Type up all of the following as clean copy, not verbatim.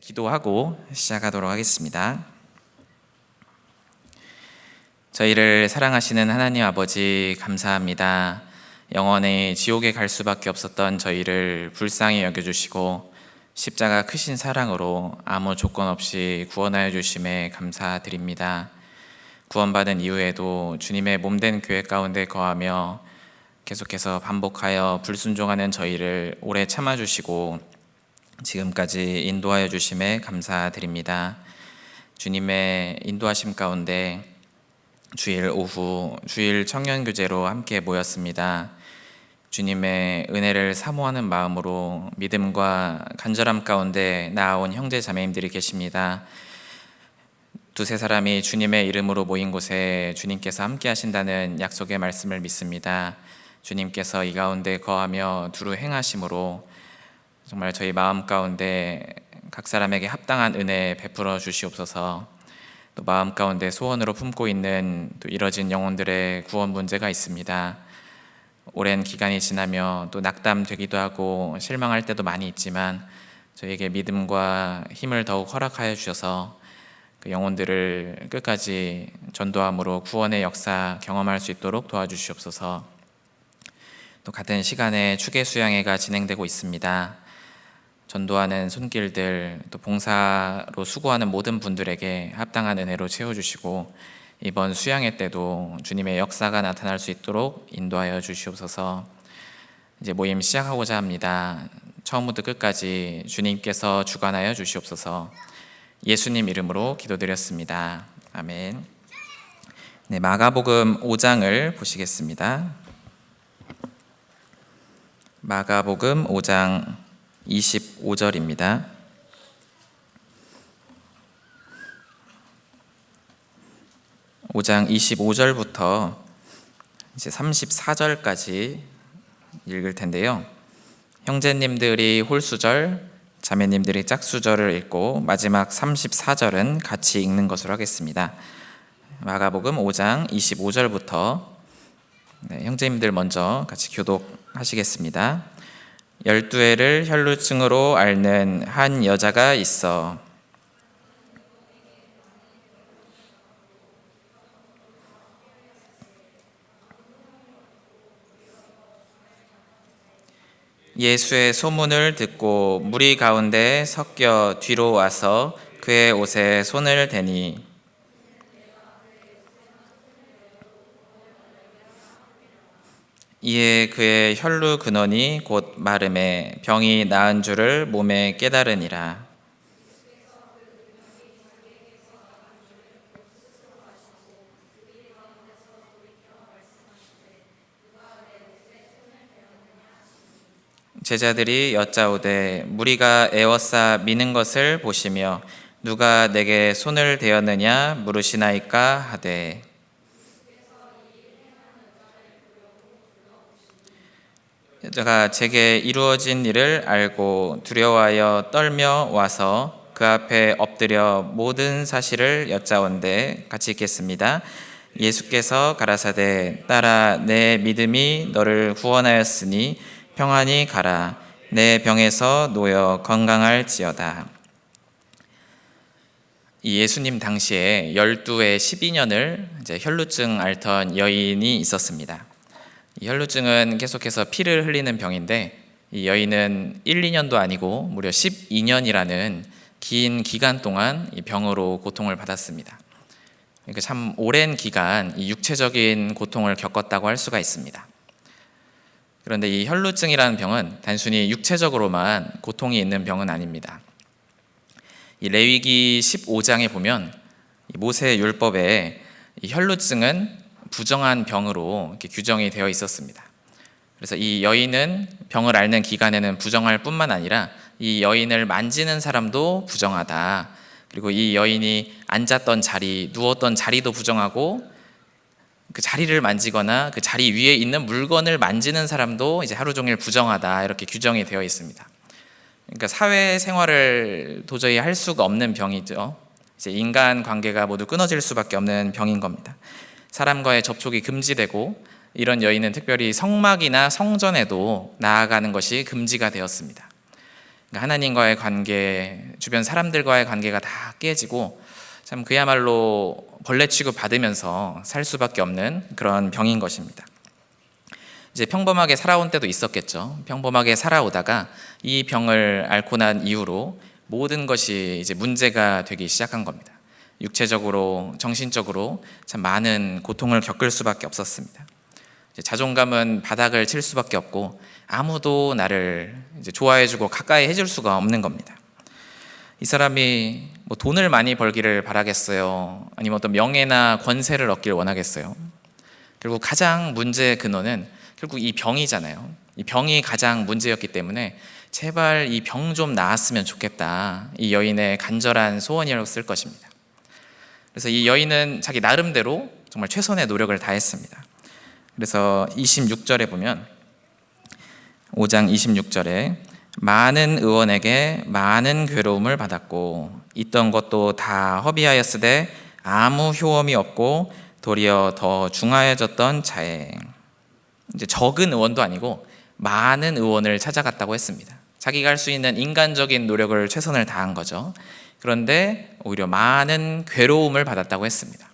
기도하고 시작하도록 하겠습니다. 저희를 사랑하시는 하나님 아버지 감사합니다. 영원히 지옥에 갈 수밖에 없었던 저희를 불쌍히 여겨주시고 십자가 크신 사랑으로 아무 조건 없이 구원하여 주심에 감사드립니다. 구원받은 이후에도 주님의 몸된 교회 가운데 거하며 계속해서 반복하여 불순종하는 저희를 오래 참아주시고 지금까지 인도하여 주심에 감사드립니다. 주님의 인도하심 가운데 주일 오후 주일 청년교제로 함께 모였습니다. 주님의 은혜를 사모하는 마음으로 믿음과 간절함 가운데 나아온 형제 자매님들이 계십니다. 두세 사람이 주님의 이름으로 모인 곳에 주님께서 함께 하신다는 약속의 말씀을 믿습니다. 주님께서 이 가운데 거하며 두루 행하심으로 정말 저희 마음 가운데 각 사람에게 합당한 은혜 베풀어 주시옵소서. 또 마음 가운데 소원으로 품고 있는 또 이뤄진 영혼들의 구원 문제가 있습니다. 오랜 기간이 지나며 또 낙담되기도 하고 실망할 때도 많이 있지만 저희에게 믿음과 힘을 더욱 허락하여 주셔서 그 영혼들을 끝까지 전도함으로 구원의 역사 경험할 수 있도록 도와주시옵소서. 또 같은 시간에 추계 수양회가 진행되고 있습니다. 전도하는 손길들, 또 봉사로 수고하는 모든 분들에게 합당한 은혜로 채워주시고 이번 수양회 때도 주님의 역사가 나타날 수 있도록 인도하여 주시옵소서. 이제 모임 시작하고자 합니다. 처음부터 끝까지 주님께서 주관하여 주시옵소서. 예수님 이름으로 기도드렸습니다. 아멘. 네, 마가복음 5장을 보시겠습니다. 마가복음 5장 25절입니다. (5장) 25절부터 이제 34절까지 읽을 텐데요. 형제님들이 홀수절, 자매님들이 짝수절을 읽고 마지막 34절은 같이 읽는 것으로 하겠습니다. 마가복음 5장 25절부터 형제님들 먼저 같이 교독하시겠습니다. 12해를 혈루증으로 앓는 한 여자가 있어 예수의 소문을 듣고 무리 가운데 섞여 뒤로 와서 그의 옷에 손을 대니 이에 그의 혈루 근원이 곧 마름에 병이 나은 줄을 몸에 깨달으니라. 제자들이 여짜오되 무리가 애워싸 미는 것을 보시며 누가 내게 손을 대었느냐 물으시나이까 하되 여자가 제게 이루어진 일을 알고 두려워하여 떨며 와서 그 앞에 엎드려 모든 사실을 여짜온대. 같이 읽겠습니다. 예수께서 가라사대 딸아 내 믿음이 너를 구원하였으니 평안히 가라. 내 병에서 놓여 건강할지어다. 이 예수님 당시에 12의 12년을 이제 혈루증 앓던 여인이 있었습니다. 이 혈루증은 계속해서 피를 흘리는 병인데 이 여인은 1, 2년도 아니고 무려 12년이라는 긴 기간 동안 이 병으로 고통을 받았습니다. 그러니까 참 오랜 기간 이 육체적인 고통을 겪었다고 할 수가 있습니다. 그런데 이 혈루증이라는 병은 단순히 육체적으로만 고통이 있는 병은 아닙니다. 이 레위기 15장에 보면 모세 율법에 이 혈루증은 부정한 병으로 이렇게 규정이 되어 있었습니다. 그래서 이 여인은 병을 앓는 기간에는 부정할 뿐만 아니라 이 여인을 만지는 사람도 부정하다. 그리고 이 여인이 앉았던 자리, 누웠던 자리도 부정하고 그 자리를 만지거나 그 자리 위에 있는 물건을 만지는 사람도 이제 하루 종일 부정하다. 이렇게 규정이 되어 있습니다. 그러니까 사회생활을 도저히 할 수가 없는 병이죠. 이제 인간 관계가 모두 끊어질 수밖에 없는 병인 겁니다. 사람과의 접촉이 금지되고 이런 여인은 특별히 성막이나 성전에도 나아가는 것이 금지가 되었습니다. 하나님과의 관계, 주변 사람들과의 관계가 다 깨지고 참 그야말로 벌레 취급 받으면서 살 수밖에 없는 그런 병인 것입니다. 이제 평범하게 살아온 때도 있었겠죠. 평범하게 살아오다가 이 병을 앓고 난 이후로 모든 것이 이제 문제가 되기 시작한 겁니다. 육체적으로, 정신적으로 참 많은 고통을 겪을 수밖에 없었습니다. 자존감은 바닥을 칠 수밖에 없고 아무도 나를 이제 좋아해주고 가까이 해줄 수가 없는 겁니다. 이 사람이 뭐 돈을 많이 벌기를 바라겠어요? 아니면 어떤 명예나 권세를 얻길 원하겠어요? 결국 가장 문제의 근원은 결국 이 병이잖아요. 이 병이 가장 문제였기 때문에 제발 이 병 좀 나았으면 좋겠다, 이 여인의 간절한 소원이었을 것입니다. 그래서 이 여인은 자기 나름대로 정말 최선의 노력을 다했습니다. 그래서 26절에 보면, 5장 26절에 많은 의원에게 많은 괴로움을 받았고 있던 것도 다 허비하였으되 아무 효험이 없고 도리어 더 중하여졌던 자에, 이제 적은 의원도 아니고 많은 의원을 찾아갔다고 했습니다. 자기가 할 수 있는 인간적인 노력을 최선을 다한 거죠. 그런데 오히려 많은 괴로움을 받았다고 했습니다.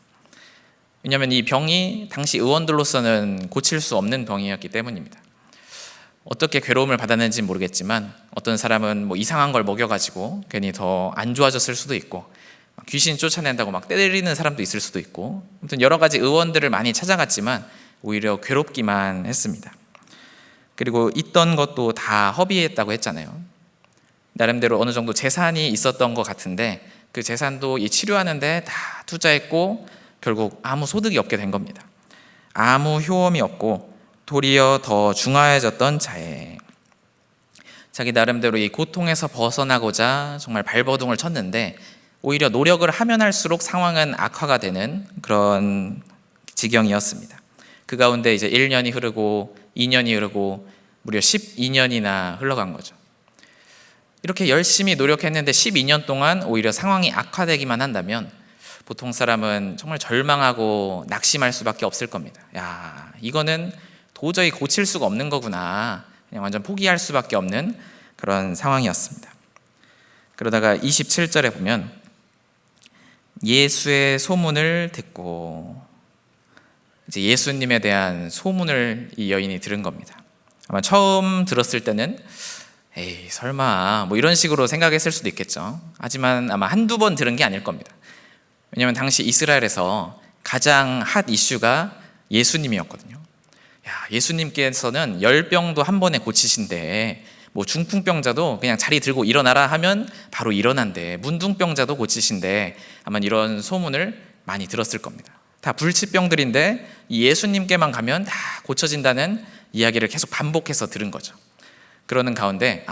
왜냐하면 이 병이 당시 의원들로서는 고칠 수 없는 병이었기 때문입니다. 어떻게 괴로움을 받았는지 모르겠지만 어떤 사람은 뭐 이상한 걸 먹여가지고 괜히 더 안 좋아졌을 수도 있고, 귀신 쫓아낸다고 막 때리는 사람도 있을 수도 있고, 아무튼 여러 가지 의원들을 많이 찾아갔지만 오히려 괴롭기만 했습니다. 그리고 있던 것도 다 허비했다고 했잖아요. 나름대로 어느 정도 재산이 있었던 것 같은데 그 재산도 이 치료하는데 다 투자했고 결국 아무 소득이 없게 된 겁니다. 아무 효험이 없고 도리어 더 중하여졌던 자에, 자기 나름대로 이 고통에서 벗어나고자 정말 발버둥을 쳤는데 오히려 노력을 하면 할수록 상황은 악화가 되는 그런 지경이었습니다. 그 가운데 이제 1년이 흐르고 2년이 흐르고 무려 12년이나 흘러간 거죠. 이렇게 열심히 노력했는데 12년 동안 오히려 상황이 악화되기만 한다면 보통 사람은 정말 절망하고 낙심할 수밖에 없을 겁니다. 야, 이거는 도저히 고칠 수가 없는 거구나, 그냥 완전 포기할 수밖에 없는 그런 상황이었습니다. 그러다가 27절에 보면 예수의 소문을 듣고, 이제 예수님에 대한 소문을 이 여인이 들은 겁니다. 아마 처음 들었을 때는 에이 설마 뭐 이런 식으로 생각했을 수도 있겠죠. 하지만 아마 한두 번 들은 게 아닐 겁니다. 왜냐하면 당시 이스라엘에서 가장 핫 이슈가 예수님이었거든요. 야, 예수님께서는 열병도 한 번에 고치신대, 뭐 중풍병자도 그냥 자리 들고 일어나라 하면 바로 일어난대, 문둥병자도 고치신대, 아마 이런 소문을 많이 들었을 겁니다. 다 불치병들인데 이 예수님께만 가면 다 고쳐진다는 이야기를 계속 반복해서 들은 거죠. 그러는 가운데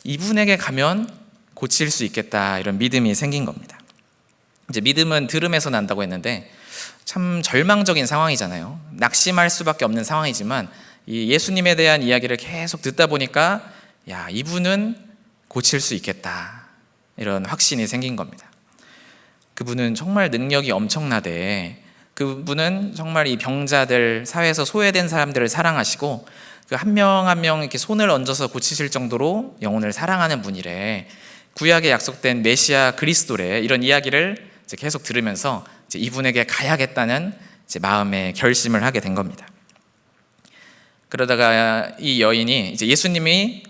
이분에게 가면 고칠 수 있겠다, 이런 믿음이 생긴 겁니다. 이제 믿음은 들음에서 난다고 했는데 참 절망적인 상황이잖아요. 낙심할 수밖에 없는 상황이지만 이 예수님에 대한 이야기를 계속 듣다 보니까 야, 이분은 고칠 수 있겠다, 이런 확신이 생긴 겁니다. 그분은 정말 능력이 엄청나대, 그분은 정말 이 병자들, 사회에서 소외된 사람들을 사랑하시고 그 한 명 한 명 이렇게 손을 얹어서 고치실 정도로 영혼을 사랑하는 분이래, 구약에 약속된 메시아 그리스도래, 이런 이야기를 이제 계속 들으면서 이제 이분에게 가야겠다는 이제 마음의 결심을 하게 된 겁니다. 그러다가 이 여인이 이제 예수님이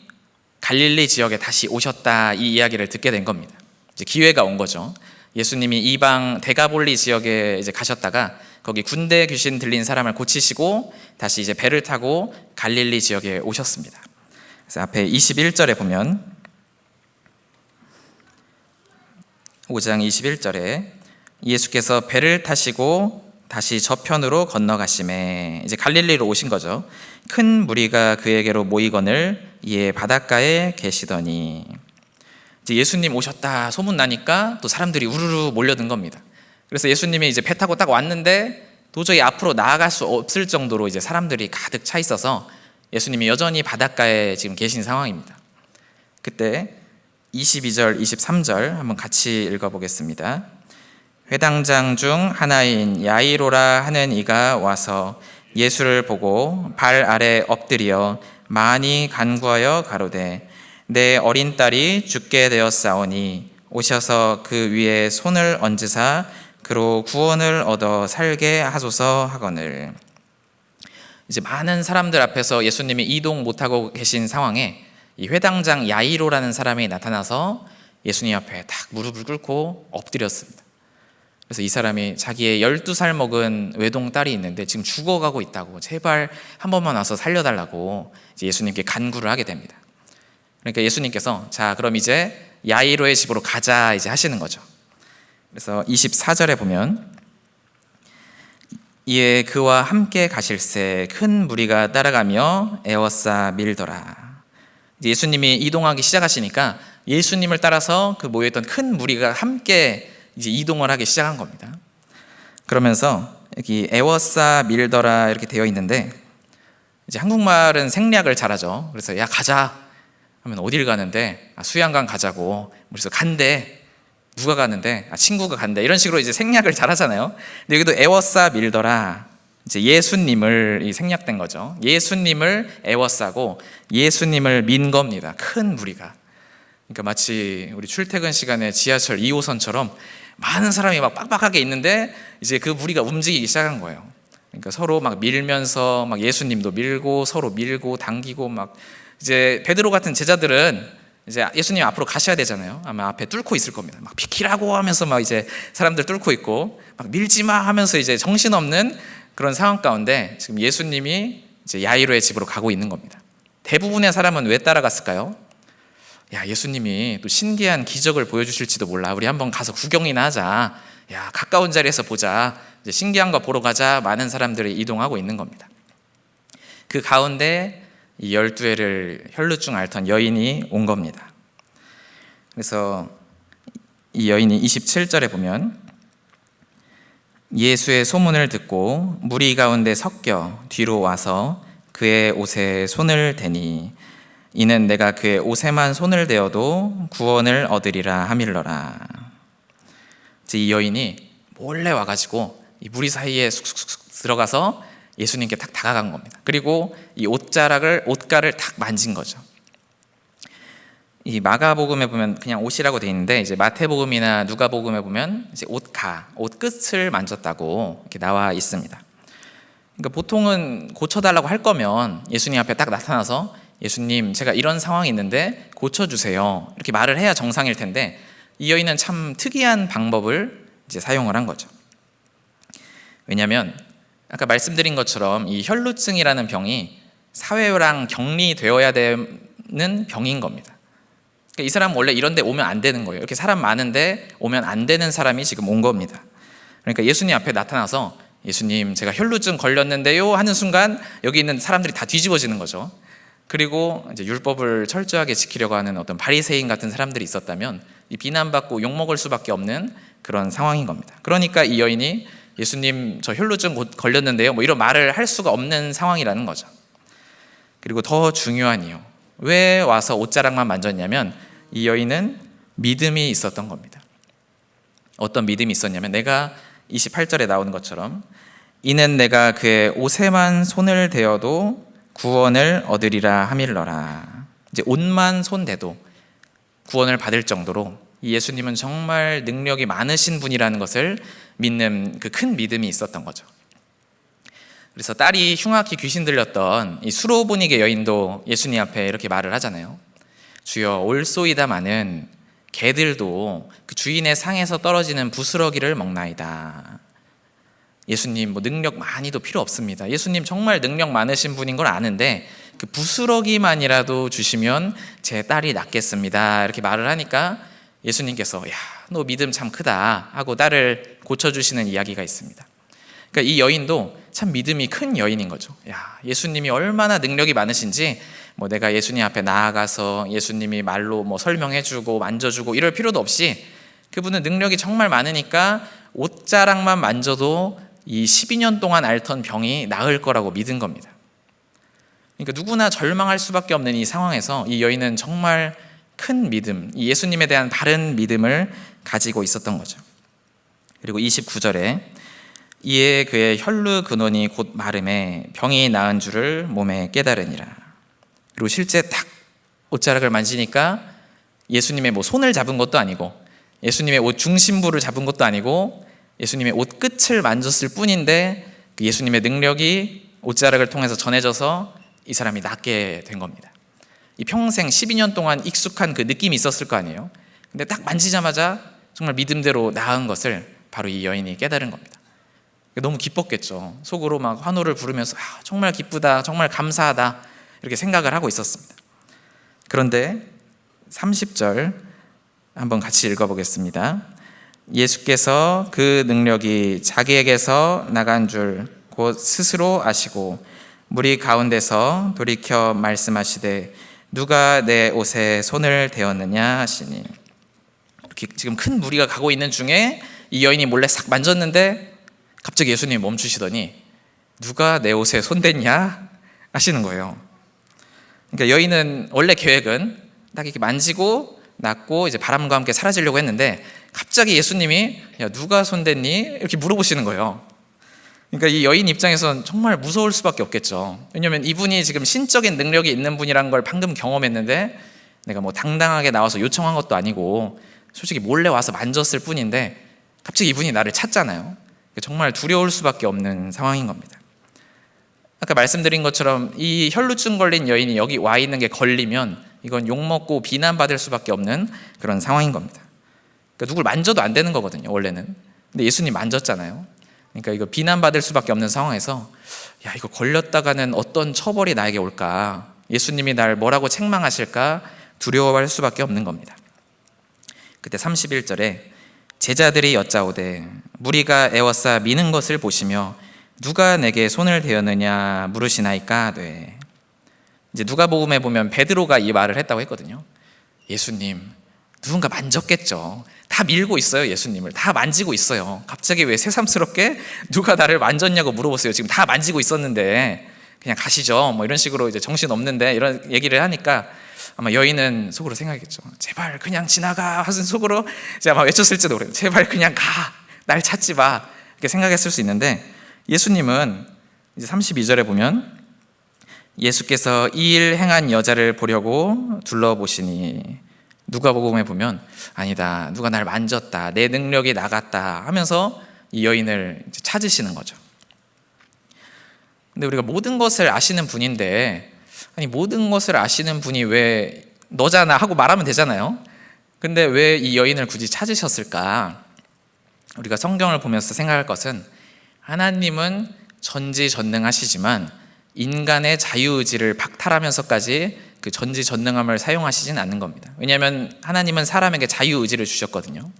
갈릴리 지역에 다시 오셨다, 이 이야기를 듣게 된 겁니다. 이제 기회가 온 거죠. 예수님이 이방 데가볼리 지역에 이제 가셨다가 거기 군대 귀신 들린 사람을 고치시고 다시 이제 배를 타고 갈릴리 지역에 오셨습니다. 그래서 앞에 21절에 보면, 5장 21절에 예수께서 배를 타시고 다시 저편으로 건너가시매, 이제 갈릴리로 오신 거죠. 큰 무리가 그에게로 모이거늘 이에 바닷가에 계시더니, 이제 예수님 오셨다 소문 나니까 또 사람들이 우르르 몰려든 겁니다. 그래서 예수님이 이제 배 타고 딱 왔는데 도저히 앞으로 나아갈 수 없을 정도로 이제 사람들이 가득 차 있어서 예수님이 여전히 바닷가에 지금 계신 상황입니다. 그때 22절, 23절 한번 같이 읽어보겠습니다. 회당장 중 하나인 야이로라 하는 이가 와서 예수를 보고 발 아래 엎드려 많이 간구하여 가로되 내 어린 딸이 죽게 되었사오니 오셔서 그 위에 손을 얹으사 그로 구원을 얻어 살게 하소서 하거늘. 이제 많은 사람들 앞에서 예수님이 이동 못하고 계신 상황에 이 회당장 야이로라는 사람이 나타나서 예수님 앞에 딱 무릎을 꿇고 엎드렸습니다. 그래서 이 사람이 자기의 12살 먹은 외동 딸이 있는데 지금 죽어가고 있다고, 제발 한 번만 와서 살려달라고 이제 예수님께 간구를 하게 됩니다. 그러니까 예수님께서 자, 그럼 이제 야이로의 집으로 가자 이제 하시는 거죠. 그래서 24절에 보면 이에 그와 함께 가실새 큰 무리가 따라가며 에워싸 밀더라. 예수님이 이동하기 시작하시니까 예수님을 따라서 그 모여있던 큰 무리가 함께 이제 이동을 하기 시작한 겁니다. 그러면서 여기 에워싸 밀더라 이렇게 되어 있는데, 이제 한국말은 생략을 잘하죠. 그래서 야 가자 하면 어딜 가는데, 수양강 가자고. 그래서 간대. 누가 가는데? 친구가 간대. 이런 식으로 이제 생략을 잘하잖아요. 근데 여기도 에워싸 밀더라, 이제 예수님을 생략된 거죠. 예수님을 에워싸고 예수님을 민 겁니다. 큰 무리가. 그러니까 마치 우리 출퇴근 시간에 지하철 2호선처럼 많은 사람이 막 빡빡하게 있는데 이제 그 무리가 움직이기 시작한 거예요. 그러니까 서로 막 밀면서 막 예수님도 밀고 서로 밀고 당기고, 막 이제 베드로 같은 제자들은 이제 예수님 앞으로 가셔야 되잖아요. 아마 앞에 뚫고 있을 겁니다. 막 비키라고 하면서 막 이제 사람들 뚫고 있고, 막 밀지 마 하면서 이제 정신없는 그런 상황 가운데 지금 예수님이 이제 야이로의 집으로 가고 있는 겁니다. 대부분의 사람은 왜 따라갔을까요? 야, 예수님이 또 신기한 기적을 보여주실지도 몰라. 우리 한번 가서 구경이나 하자. 야, 가까운 자리에서 보자. 이제 신기한 거 보러 가자. 많은 사람들이 이동하고 있는 겁니다. 그 가운데 이 12회를 혈루증 앓던 여인이 온 겁니다. 그래서 이 여인이 27절에 보면 예수의 소문을 듣고 무리 가운데 섞여 뒤로 와서 그의 옷에 손을 대니 이는 내가 그의 옷에만 손을 대어도 구원을 얻으리라 하밀러라. 이 여인이 몰래 와가지고 이 무리 사이에 쑥쑥쑥 들어가서 예수님께 딱 다가간 겁니다. 그리고 이 옷가를 탁 만진 거죠. 이 마가복음에 보면 그냥 옷이라고 돼 있는데, 이제 마태복음이나 누가복음에 보면 이제 옷 끝을 만졌다고 이렇게 나와 있습니다. 그러니까 보통은 고쳐달라고 할 거면 예수님 앞에 딱 나타나서 예수님, 제가 이런 상황이 있는데 고쳐주세요 이렇게 말을 해야 정상일 텐데, 이 여인은 참 특이한 방법을 이제 사용을 한 거죠. 왜냐하면 아까 말씀드린 것처럼 이 혈루증이라는 병이 사회랑 격리되어야 되는 병인 겁니다. 그러니까 이 사람은 원래 이런 데 오면 안 되는 거예요. 이렇게 사람 많은데 오면 안 되는 사람이 지금 온 겁니다. 그러니까 예수님 앞에 나타나서 예수님, 제가 혈루증 걸렸는데요 하는 순간 여기 있는 사람들이 다 뒤집어지는 거죠. 그리고 이제 율법을 철저하게 지키려고 하는 어떤 바리새인 같은 사람들이 있었다면 이 비난받고 욕먹을 수밖에 없는 그런 상황인 겁니다. 그러니까 이 여인이 예수님, 저 혈루증 걸렸는데요 뭐 이런 말을 할 수가 없는 상황이라는 거죠. 그리고 더 중요한 이유, 왜 와서 옷자락만 만졌냐면 이 여인은 믿음이 있었던 겁니다. 어떤 믿음이 있었냐면, 내가 28절에 나오는 것처럼 이는 내가 그의 옷에만 손을 대어도 구원을 얻으리라 하밀러라. 이제 옷만 손대도 구원을 받을 정도로 이 예수님은 정말 능력이 많으신 분이라는 것을 믿는 그 큰 믿음이 있었던 거죠. 그래서 딸이 흉악히 귀신 들렸던 이 수로보니게 여인도 예수님 앞에 이렇게 말을 하잖아요. 주여, 올소이다마는 개들도 그 주인의 상에서 떨어지는 부스러기를 먹나이다. 예수님, 뭐 능력 많이도 필요 없습니다. 예수님 정말 능력 많으신 분인 걸 아는데 그 부스러기만이라도 주시면 제 딸이 낫겠습니다 이렇게 말을 하니까 예수님께서 야, 너 믿음 참 크다 하고 딸을 고쳐주시는 이야기가 있습니다. 그러니까 이 여인도 참 믿음이 큰 여인인 거죠. 야, 예수님이 얼마나 능력이 많으신지 뭐 내가 예수님 앞에 나아가서 예수님이 말로 뭐 설명해주고 만져주고 이럴 필요도 없이 그분은 능력이 정말 많으니까 옷자락만 만져도 이 12년 동안 앓던 병이 나을 거라고 믿은 겁니다. 그러니까 누구나 절망할 수밖에 없는 이 상황에서 이 여인은 정말 큰 믿음, 이 예수님에 대한 바른 믿음을 가지고 있었던 거죠. 그리고 29절에 이에 그의 혈루 근원이 곧 마름에 병이 나은 줄을 몸에 깨달으니라. 그리고 실제 딱 옷자락을 만지니까 예수님의 뭐 손을 잡은 것도 아니고 예수님의 옷 중심부를 잡은 것도 아니고 예수님의 옷 끝을 만졌을 뿐인데 그 예수님의 능력이 옷자락을 통해서 전해져서 이 사람이 낫게 된 겁니다. 이 평생 12년 동안 익숙한 그 느낌이 있었을 거 아니에요. 근데 딱 만지자마자 정말 믿음대로 나은 것을 바로 이 여인이 깨달은 겁니다. 너무 기뻤겠죠. 속으로 막 환호를 부르면서 정말 기쁘다, 정말 감사하다 이렇게 생각을 하고 있었습니다. 그런데 30절 한번 같이 읽어보겠습니다. 예수께서 그 능력이 자기에게서 나간 줄 곧 스스로 아시고 무리 가운데서 돌이켜 말씀하시되 누가 내 옷에 손을 대었느냐 하시니, 이렇게 지금 큰 무리가 가고 있는 중에 이 여인이 몰래 싹 만졌는데 갑자기 예수님이 멈추시더니 누가 내 옷에 손댔냐 하시는 거예요. 그러니까 여인은 원래 계획은 딱 이렇게 만지고 낫고 이제 바람과 함께 사라지려고 했는데 갑자기 예수님이 야 누가 손댔니? 이렇게 물어보시는 거예요. 그러니까 이 여인 입장에서는 정말 무서울 수밖에 없겠죠. 왜냐하면 이분이 지금 신적인 능력이 있는 분이라는 걸 방금 경험했는데 내가 뭐 당당하게 나와서 요청한 것도 아니고 솔직히 몰래 와서 만졌을 뿐인데 갑자기 이분이 나를 찾잖아요. 그러니까 정말 두려울 수밖에 없는 상황인 겁니다. 아까 말씀드린 것처럼 이 혈루증 걸린 여인이 여기 와 있는 게 걸리면 이건 욕먹고 비난받을 수밖에 없는 그런 상황인 겁니다. 그러니까 누굴 만져도 안 되는 거거든요, 원래는. 근데 예수님 만졌잖아요. 그러니까 이거 비난받을 수밖에 없는 상황에서 야 이거 걸렸다가는 어떤 처벌이 나에게 올까, 예수님이 날 뭐라고 책망하실까 두려워할 수밖에 없는 겁니다. 그때 31절에 제자들이 여짜오되 무리가 에워싸 미는 것을 보시며 누가 내게 손을 대었느냐 물으시나이까 하되, 이제 누가복음에 보면 베드로가 이 말을 했다고 했거든요. 예수님 누군가 만졌겠죠. 다 밀고 있어요. 예수님을 다 만지고 있어요. 갑자기 왜 새삼스럽게 누가 나를 만졌냐고 물어보세요. 지금 다 만지고 있었는데 그냥 가시죠 뭐 이런 식으로 이제 정신 없는데 이런 얘기를 하니까 아마 여인은 속으로 생각했겠죠. 제발 그냥 지나가 하신 속으로 이제 아마 외쳤을지도 모르겠어요. 제발 그냥 가, 날 찾지 마, 이렇게 생각했을 수 있는데 예수님은 이제 32절에 보면 예수께서 이 일 행한 여자를 보려고 둘러보시니, 누가복음에 보면 아니다, 누가 날 만졌다, 내 능력이 나갔다 하면서 이 여인을 찾으시는 거죠. 근데 우리가 모든 것을 아시는 분인데 아니 모든 것을 아시는 분이 왜 너잖아 하고 말하면 되잖아요. 근데 왜 이 여인을 굳이 찾으셨을까? 우리가 성경을 보면서 생각할 것은 하나님은 전지전능하시지만 인간의 자유의지를 박탈하면서까지 그 전지전능함을 사용하시진 않는 겁니다. 왜냐하면 하나님은 사람에게 자유의지를 주셨거든요.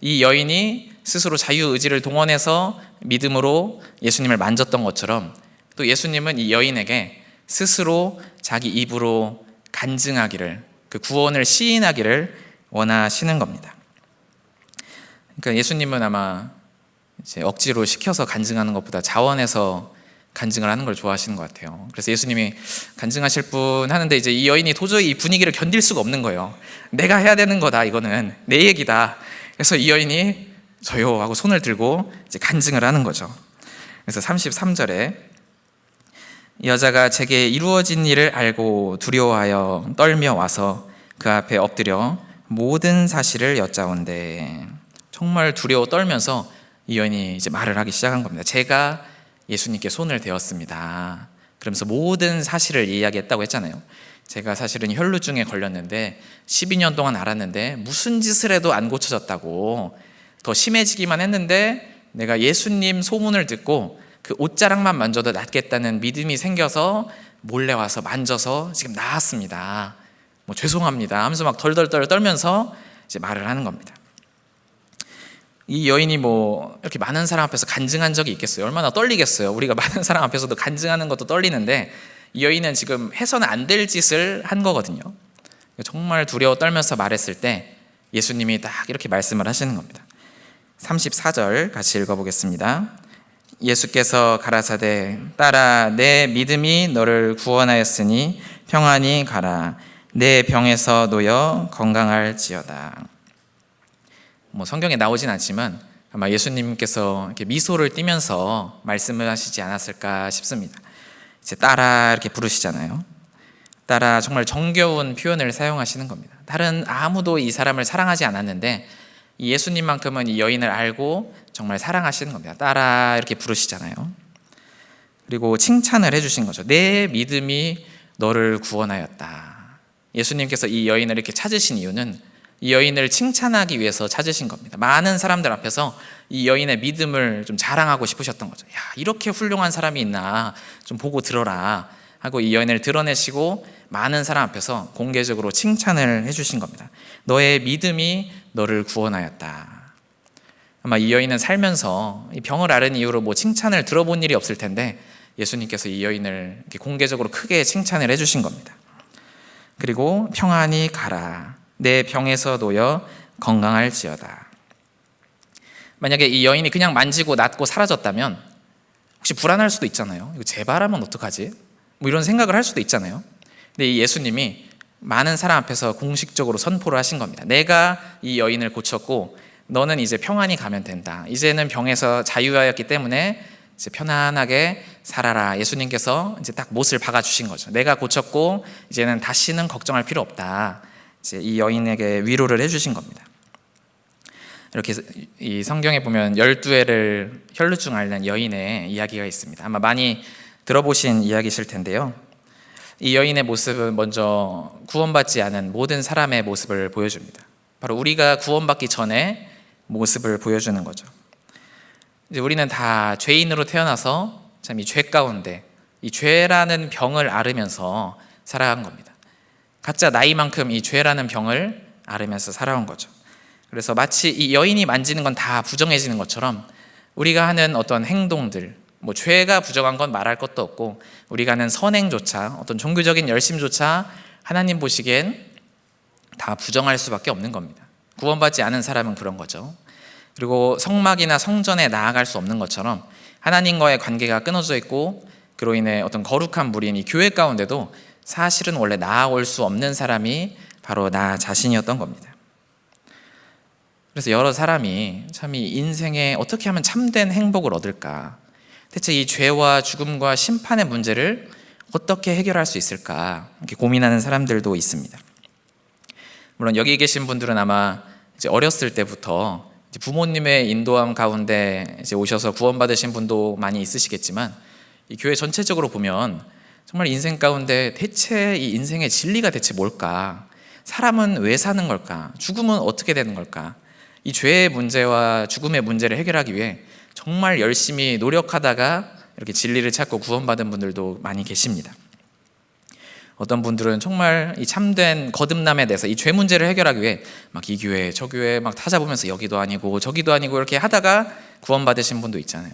이 여인이 스스로 자유의지를 동원해서 믿음으로 예수님을 만졌던 것처럼 또 예수님은 이 여인에게 스스로 자기 입으로 간증하기를, 그 구원을 시인하기를 원하시는 겁니다. 그러니까 예수님은 아마 이제 억지로 시켜서 간증하는 것보다 자원해서 간증을 하는 걸 좋아하시는 것 같아요. 그래서 예수님이 간증하실 분 하는데 이제 이 여인이 도저히 이 분위기를 견딜 수가 없는 거예요. 내가 해야 되는 거다, 이거는 내 얘기다. 그래서 이 여인이 저요 하고 손을 들고 이제 간증을 하는 거죠. 그래서 33절에 여자가 제게 이루어진 일을 알고 두려워하여 떨며 와서 그 앞에 엎드려 모든 사실을 여짜온대. 정말 두려워 떨면서 이 여인이 이제 말을 하기 시작한 겁니다. 제가 예수님께 손을 대었습니다. 그러면서 모든 사실을 이야기했다고 했잖아요. 제가 사실은 혈루증에 걸렸는데 12년 동안 앓았는데 무슨 짓을 해도 안 고쳐졌다고, 더 심해지기만 했는데 내가 예수님 소문을 듣고 그 옷자락만 만져도 낫겠다는 믿음이 생겨서 몰래 와서 만져서 지금 나았습니다. 뭐 죄송합니다 하면서 막 덜덜덜 떨면서 이제 말을 하는 겁니다. 이 여인이 뭐 이렇게 많은 사람 앞에서 간증한 적이 있겠어요? 얼마나 떨리겠어요. 우리가 많은 사람 앞에서도 간증하는 것도 떨리는데 이 여인은 지금 해서는 안 될 짓을 한 거거든요. 정말 두려워 떨면서 말했을 때 예수님이 딱 이렇게 말씀을 하시는 겁니다. 34절 같이 읽어보겠습니다. 예수께서 가라사대 딸아 내 믿음이 너를 구원하였으니 평안히 가라, 내 병에서 놓여 건강할지어다. 뭐 성경에 나오진 않지만 아마 예수님께서 이렇게 미소를 띠면서 말씀을 하시지 않았을까 싶습니다. 이제 딸아 이렇게 부르시잖아요. 따라 정말 정겨운 표현을 사용하시는 겁니다. 다른 아무도 이 사람을 사랑하지 않았는데 이 예수님만큼은 이 여인을 알고 정말 사랑하시는 겁니다. 따라 이렇게 부르시잖아요. 그리고 칭찬을 해주신 거죠. 내 믿음이 너를 구원하였다. 예수님께서 이 여인을 이렇게 찾으신 이유는 이 여인을 칭찬하기 위해서 찾으신 겁니다. 많은 사람들 앞에서 이 여인의 믿음을 좀 자랑하고 싶으셨던 거죠. 야, 이렇게 훌륭한 사람이 있나 좀 보고 들어라 하고 이 여인을 드러내시고 많은 사람 앞에서 공개적으로 칭찬을 해주신 겁니다. 너의 믿음이 너를 구원하였다. 아마 이 여인은 살면서 이 병을 앓은 이후로 뭐 칭찬을 들어본 일이 없을 텐데 예수님께서 이 여인을 이렇게 공개적으로 크게 칭찬을 해주신 겁니다. 그리고 평안히 가라. 내 병에서 놓여 건강할지어다. 만약에 이 여인이 그냥 만지고 낫고 사라졌다면 혹시 불안할 수도 있잖아요. 이거 재발하면 어떡하지? 뭐 이런 생각을 할 수도 있잖아요. 근데 이 예수님이 많은 사람 앞에서 공식적으로 선포를 하신 겁니다. 내가 이 여인을 고쳤고 너는 이제 평안히 가면 된다. 이제는 병에서 자유하였기 때문에 이제 편안하게 살아라. 예수님께서 이제 딱 못을 박아주신 거죠. 내가 고쳤고 이제는 다시는 걱정할 필요 없다. 이제 이 여인에게 위로를 해주신 겁니다. 이렇게 이 성경에 보면 12회를 혈루증 앓는 여인의 이야기가 있습니다. 아마 많이 들어보신 이야기실 텐데요. 이 여인의 모습은 먼저 구원받지 않은 모든 사람의 모습을 보여줍니다. 바로 우리가 구원받기 전에 모습을 보여주는 거죠. 이제 우리는 다 죄인으로 태어나서 참 이 죄 가운데 이 죄라는 병을 앓으면서 살아간 겁니다. 각자 나이만큼 이 죄라는 병을 앓으면서 살아온 거죠. 그래서 마치 이 여인이 만지는 건 다 부정해지는 것처럼 우리가 하는 어떤 행동들, 뭐 죄가 부정한 건 말할 것도 없고 우리가 하는 선행조차 어떤 종교적인 열심조차 하나님 보시기엔 다 부정할 수밖에 없는 겁니다. 구원받지 않은 사람은 그런 거죠. 그리고 성막이나 성전에 나아갈 수 없는 것처럼 하나님과의 관계가 끊어져 있고 그로 인해 어떤 거룩한 무리인 이 교회 가운데도 사실은 원래 나아올 수 없는 사람이 바로 나 자신이었던 겁니다. 그래서 여러 사람이 참 이 인생에 어떻게 하면 참된 행복을 얻을까, 대체 이 죄와 죽음과 심판의 문제를 어떻게 해결할 수 있을까 이렇게 고민하는 사람들도 있습니다. 물론 여기 계신 분들은 아마 이제 어렸을 때부터 이제 부모님의 인도함 가운데 이제 오셔서 구원받으신 분도 많이 있으시겠지만 이 교회 전체적으로 보면 정말 인생 가운데 대체 이 인생의 진리가 대체 뭘까? 사람은 왜 사는 걸까? 죽음은 어떻게 되는 걸까? 이 죄의 문제와 죽음의 문제를 해결하기 위해 정말 열심히 노력하다가 이렇게 진리를 찾고 구원받은 분들도 많이 계십니다. 어떤 분들은 정말 이 참된 거듭남에 대해서 이 죄 문제를 해결하기 위해 막 이 교회 저 교회 막 찾아보면서 여기도 아니고 저기도 아니고 이렇게 하다가 구원받으신 분도 있잖아요.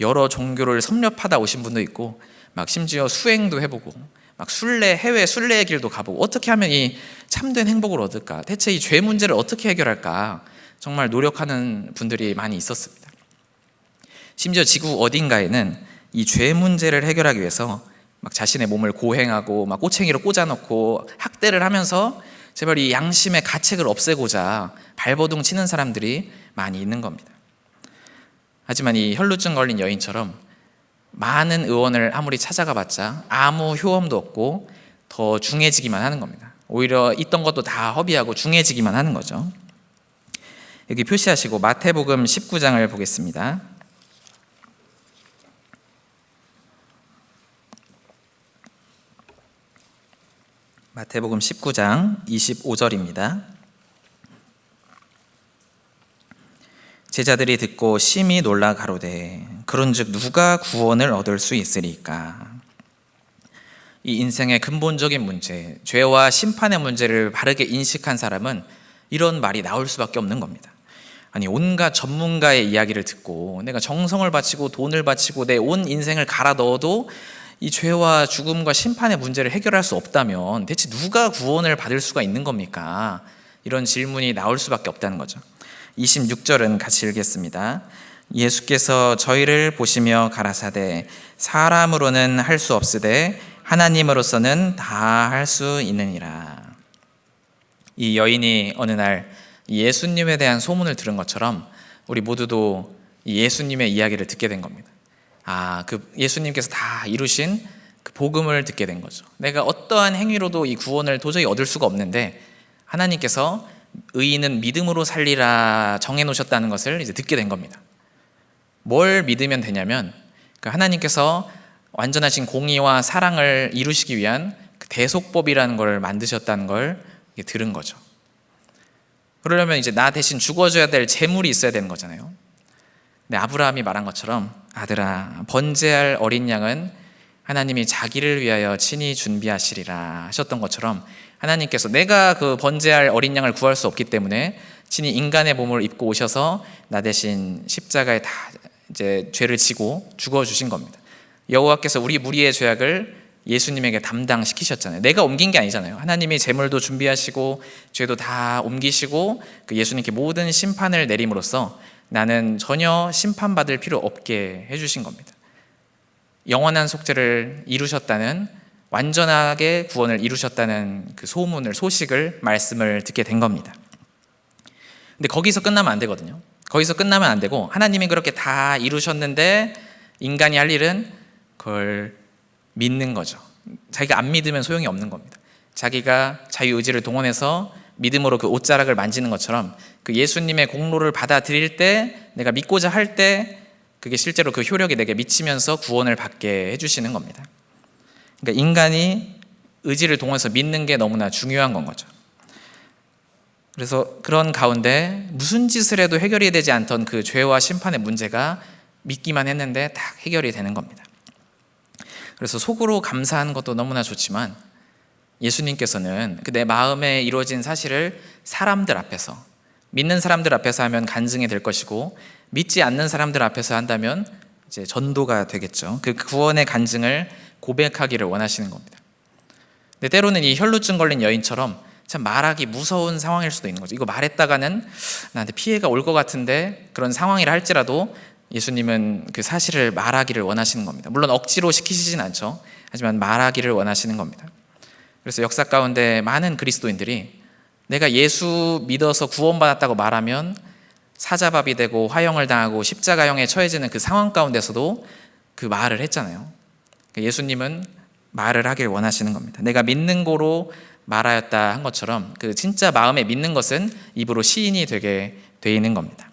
여러 종교를 섭렵하다 오신 분도 있고 막 심지어 수행도 해보고 막 해외 순례의 길도 가보고 어떻게 하면 이 참된 행복을 얻을까, 대체 이 죄 문제를 어떻게 해결할까 정말 노력하는 분들이 많이 있었습니다. 심지어 지구 어딘가에는 이 죄 문제를 해결하기 위해서 막 자신의 몸을 고행하고 막 꼬챙이로 꽂아놓고 학대를 하면서 제발 이 양심의 가책을 없애고자 발버둥 치는 사람들이 많이 있는 겁니다. 하지만 이 혈루증 걸린 여인처럼 많은 의원을 아무리 찾아가 봤자 아무 효험도 없고 더 중해지기만 하는 겁니다. 오히려 있던 것도 다 허비하고 중해지기만 하는 거죠. 여기 표시하시고 마태복음 19장을 보겠습니다. 마태복음 19장 25절입니다. 제자들이 듣고 심히 놀라 가로되 그런즉 누가 구원을 얻을 수 있으리까? 이 인생의 근본적인 문제, 죄와 심판의 문제를 바르게 인식한 사람은 이런 말이 나올 수밖에 없는 겁니다. 아니, 온갖 전문가의 이야기를 듣고 내가 정성을 바치고 돈을 바치고 내 온 인생을 갈아 넣어도 이 죄와 죽음과 심판의 문제를 해결할 수 없다면 대체 누가 구원을 받을 수가 있는 겁니까? 이런 질문이 나올 수밖에 없다는 거죠. 26절은 같이 읽겠습니다. 예수께서 저희를 보시며 가라사대 사람으로는 할 수 없으되 하나님으로서는 다 할 수 있느니라. 이 여인이 어느 날 예수님에 대한 소문을 들은 것처럼 우리 모두도 예수님의 이야기를 듣게 된 겁니다. 그 예수님께서 다 이루신 그 그 복음을 듣게 된 거죠. 내가 어떠한 행위로도 이 구원을 도저히 얻을 수가 없는데 하나님께서 의인은 믿음으로 살리라 정해놓으셨다는 것을 이제 듣게 된 겁니다. 뭘 믿으면 되냐면 하나님께서 완전하신 공의와 사랑을 이루시기 위한 그 대속법이라는 걸 만드셨다는 걸 들은 거죠. 그러려면 이제 나 대신 죽어줘야 될 재물이 있어야 되는 거잖아요. 근데 아브라함이 말한 것처럼 아들아, 번제할 어린 양은 하나님이 자기를 위하여 친히 준비하시리라 하셨던 것처럼 하나님께서 내가 그 번제할 어린 양을 구할 수 없기 때문에 친히 인간의 몸을 입고 오셔서 나 대신 십자가에 다 이제 죄를 지고 죽어 주신 겁니다. 여호와께서 우리 무리의 죄악을 예수님에게 담당시키셨잖아요. 내가 옮긴 게 아니잖아요. 하나님이 제물도 준비하시고 죄도 다 옮기시고 그 예수님께 모든 심판을 내림으로써 나는 전혀 심판받을 필요 없게 해주신 겁니다. 영원한 속죄를 이루셨다는, 완전하게 구원을 이루셨다는 그 소식을 말씀을 듣게 된 겁니다. 근데 거기서 끝나면 안 되거든요. 거기서 끝나면 안 되고 하나님이 그렇게 다 이루셨는데 인간이 할 일은 그걸 믿는 거죠. 자기가 안 믿으면 소용이 없는 겁니다. 자기가 자유의지를 동원해서 믿음으로 그 옷자락을 만지는 것처럼 그 예수님의 공로를 받아들일 때, 내가 믿고자 할 때 그게 실제로 그 효력이 내게 미치면서 구원을 받게 해주시는 겁니다. 그러니까 인간이 의지를 동원해서 믿는 게 너무나 중요한 건 거죠. 그래서 그런 가운데 무슨 짓을 해도 해결이 되지 않던 그 죄와 심판의 문제가 믿기만 했는데 딱 해결이 되는 겁니다. 그래서 속으로 감사하는 것도 너무나 좋지만 예수님께서는 내 마음에 이루어진 사실을 사람들 앞에서, 믿는 사람들 앞에서 하면 간증이 될 것이고 믿지 않는 사람들 앞에서 한다면 이제 전도가 되겠죠. 그 구원의 간증을 고백하기를 원하시는 겁니다. 근데 때로는 이 혈루증 걸린 여인처럼 참 말하기 무서운 상황일 수도 있는 거죠. 이거 말했다가는 나한테 피해가 올 것 같은데, 그런 상황이라 할지라도 예수님은 그 사실을 말하기를 원하시는 겁니다. 물론 억지로 시키시진 않죠. 하지만 말하기를 원하시는 겁니다. 그래서 역사 가운데 많은 그리스도인들이 내가 예수 믿어서 구원받았다고 말하면 사자밥이 되고 화형을 당하고 십자가형에 처해지는 그 상황 가운데서도 그 말을 했잖아요. 예수님은 말을 하길 원하시는 겁니다. 내가 믿는 고로 말하였다 한 것처럼 그 진짜 마음에 믿는 것은 입으로 시인이 되게 돼 있는 겁니다.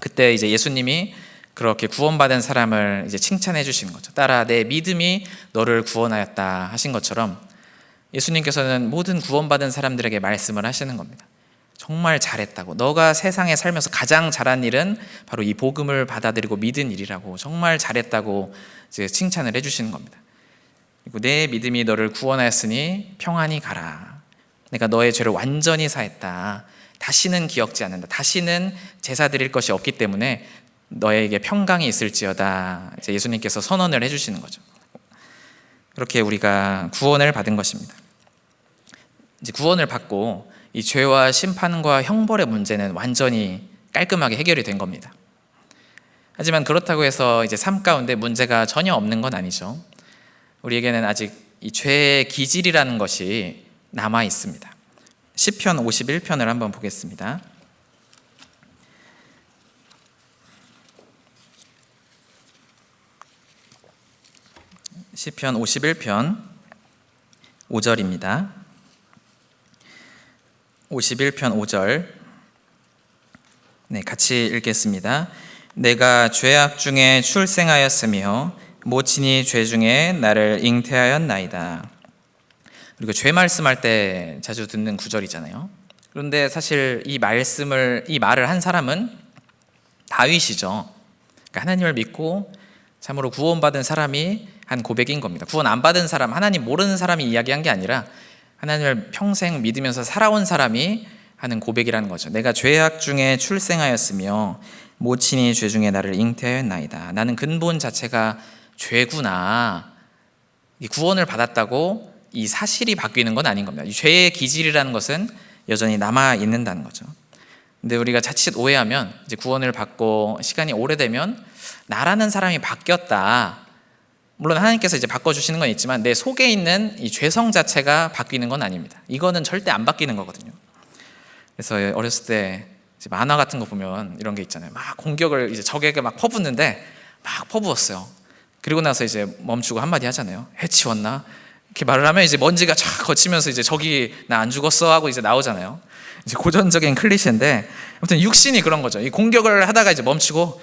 그때 이제 예수님이 그렇게 구원받은 사람을 이제 칭찬해 주시는 거죠. 따라 내 믿음이 너를 구원하였다 하신 것처럼 예수님께서는 모든 구원받은 사람들에게 말씀을 하시는 겁니다. 정말 잘했다고, 너가 세상에 살면서 가장 잘한 일은 바로 이 복음을 받아들이고 믿은 일이라고, 정말 잘했다고 이제 칭찬을 해주시는 겁니다. 그리고 내 믿음이 너를 구원하였으니 평안히 가라. 내가 너의 죄를 완전히 사했다. 다시는 기억지 않는다. 다시는 제사 드릴 것이 없기 때문에 너에게 평강이 있을지어다. 이제 예수님께서 선언을 해주시는 거죠. 그렇게 우리가 구원을 받은 것입니다. 이제 구원을 받고 이 죄와 심판과 형벌의 문제는 완전히 깔끔하게 해결이 된 겁니다. 하지만 그렇다고 해서 이제 삶 가운데 문제가 전혀 없는 건 아니죠. 우리에게는 아직 이 죄의 기질이라는 것이 남아 있습니다. 시편 51편을 한번 보겠습니다. 시편 51편 5절입니다. 51편 5절, 네, 같이 읽겠습니다. 내가 죄악 중에 출생하였으며 모친이 죄 중에 나를 잉태하였나이다. 그리고 죄 말씀할 때 자주 듣는 구절이잖아요. 그런데 사실 이 말을 한 사람은 다윗이죠. 그러니까 하나님을 믿고 참으로 구원받은 사람이 한 고백인 겁니다. 구원 안 받은 사람, 하나님 모르는 사람이 이야기한 게 아니라 하나님을 평생 믿으면서 살아온 사람이 하는 고백이라는 거죠. 내가 죄악 중에 출생하였으며 모친이 죄 중에 나를 잉태하였나이다. 나는 근본 자체가 죄구나. 구원을 받았다고 이 사실이 바뀌는 건 아닌 겁니다. 이 죄의 기질이라는 것은 여전히 남아 있는다는 거죠. 근데 우리가 자칫 오해하면 이제 구원을 받고 시간이 오래되면 나라는 사람이 바뀌었다. 물론 하나님께서 이제 바꿔주시는 건 있지만 내 속에 있는 이 죄성 자체가 바뀌는 건 아닙니다. 이거는 절대 안 바뀌는 거거든요. 그래서 어렸을 때 이제 만화 같은 거 보면 이런 게 있잖아요. 막 공격을 이제 적에게 막 퍼붓는데 막 퍼부었어요. 그리고 나서 이제 멈추고 한마디 하잖아요. 해치웠나? 이렇게 말을 하면 이제 먼지가 쫙 거치면서 이제 저기 나 안 죽었어 하고 이제 나오잖아요. 이제 고전적인 클리셰인데 아무튼 육신이 그런 거죠. 이 공격을 하다가 이제 멈추고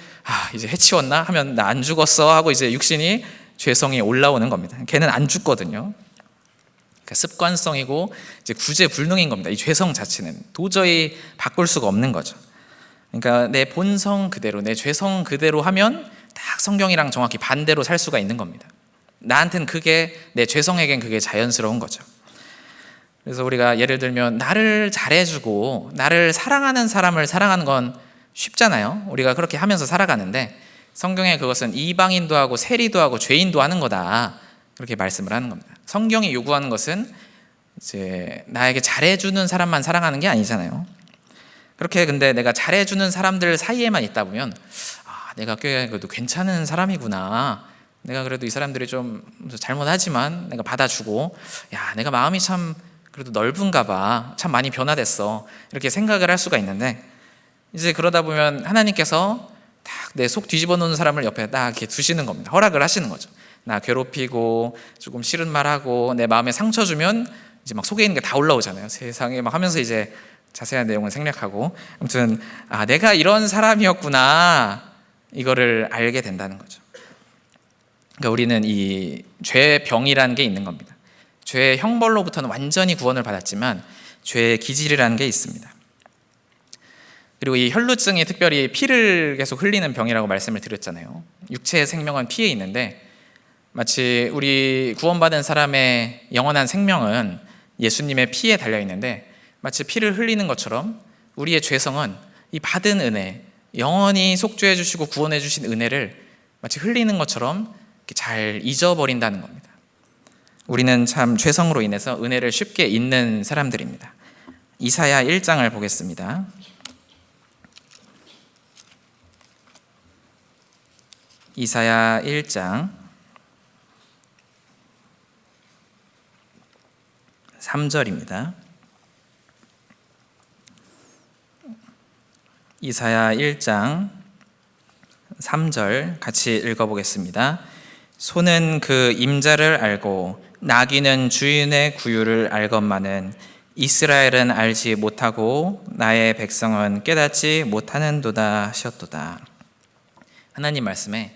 이제 해치웠나 하면 나 안 죽었어 하고 이제 육신이 죄성이 올라오는 겁니다. 걔는 안 죽거든요. 그러니까 습관성이고 이제 구제불능인 겁니다. 이 죄성 자체는 도저히 바꿀 수가 없는 거죠. 그러니까 내 본성 그대로, 내 죄성 그대로 하면 딱 성경이랑 정확히 반대로 살 수가 있는 겁니다. 나한테는 그게, 내 죄성에겐 그게 자연스러운 거죠. 그래서 우리가 예를 들면 나를 잘해주고 나를 사랑하는 사람을 사랑하는 건 쉽잖아요. 우리가 그렇게 하면서 살아가는데 성경에 그것은 이방인도 하고 세리도 하고 죄인도 하는 거다, 그렇게 말씀을 하는 겁니다. 성경이 요구하는 것은 이제 나에게 잘해주는 사람만 사랑하는 게 아니잖아요. 그렇게 근데 내가 잘해주는 사람들 사이에만 있다 보면 내가 꽤 그래도 괜찮은 사람이구나, 내가 그래도 이 사람들이 좀 잘못하지만 내가 받아주고, 내가 마음이 참 그래도 넓은가 봐, 참 많이 변화됐어, 이렇게 생각을 할 수가 있는데 이제 그러다 보면 하나님께서 딱 내 속 뒤집어 놓는 사람을 옆에 딱 이렇게 두시는 겁니다. 허락을 하시는 거죠. 나 괴롭히고 조금 싫은 말하고 내 마음에 상처 주면 이제 막 속에 있는 게 다 올라오잖아요. 세상에 막 하면서 이제 자세한 내용을 생략하고, 아무튼 내가 이런 사람이었구나, 이거를 알게 된다는 거죠. 그러니까 우리는 이 죄의 병이라는 게 있는 겁니다. 죄의 형벌로부터는 완전히 구원을 받았지만 죄의 기질이라는 게 있습니다. 그리고 이 혈루증이 특별히 피를 계속 흘리는 병이라고 말씀을 드렸잖아요. 육체의 생명은 피에 있는데 마치 우리 구원받은 사람의 영원한 생명은 예수님의 피에 달려 있는데 마치 피를 흘리는 것처럼 우리의 죄성은 이 받은 은혜, 영원히 속죄해 주시고 구원해 주신 은혜를 마치 흘리는 것처럼 잘 잊어버린다는 겁니다. 우리는 참 죄성으로 인해서 은혜를 쉽게 잊는 사람들입니다. 이사야 1장을 보겠습니다. 이사야 1장 3절입니다. 이사야 1장 3절 같이 읽어보겠습니다. 소는 그 임자를 알고 나귀는 주인의 구유를 알건만은 이스라엘은 알지 못하고 나의 백성은 깨닫지 못하는도다 하셨도다. 하나님 말씀에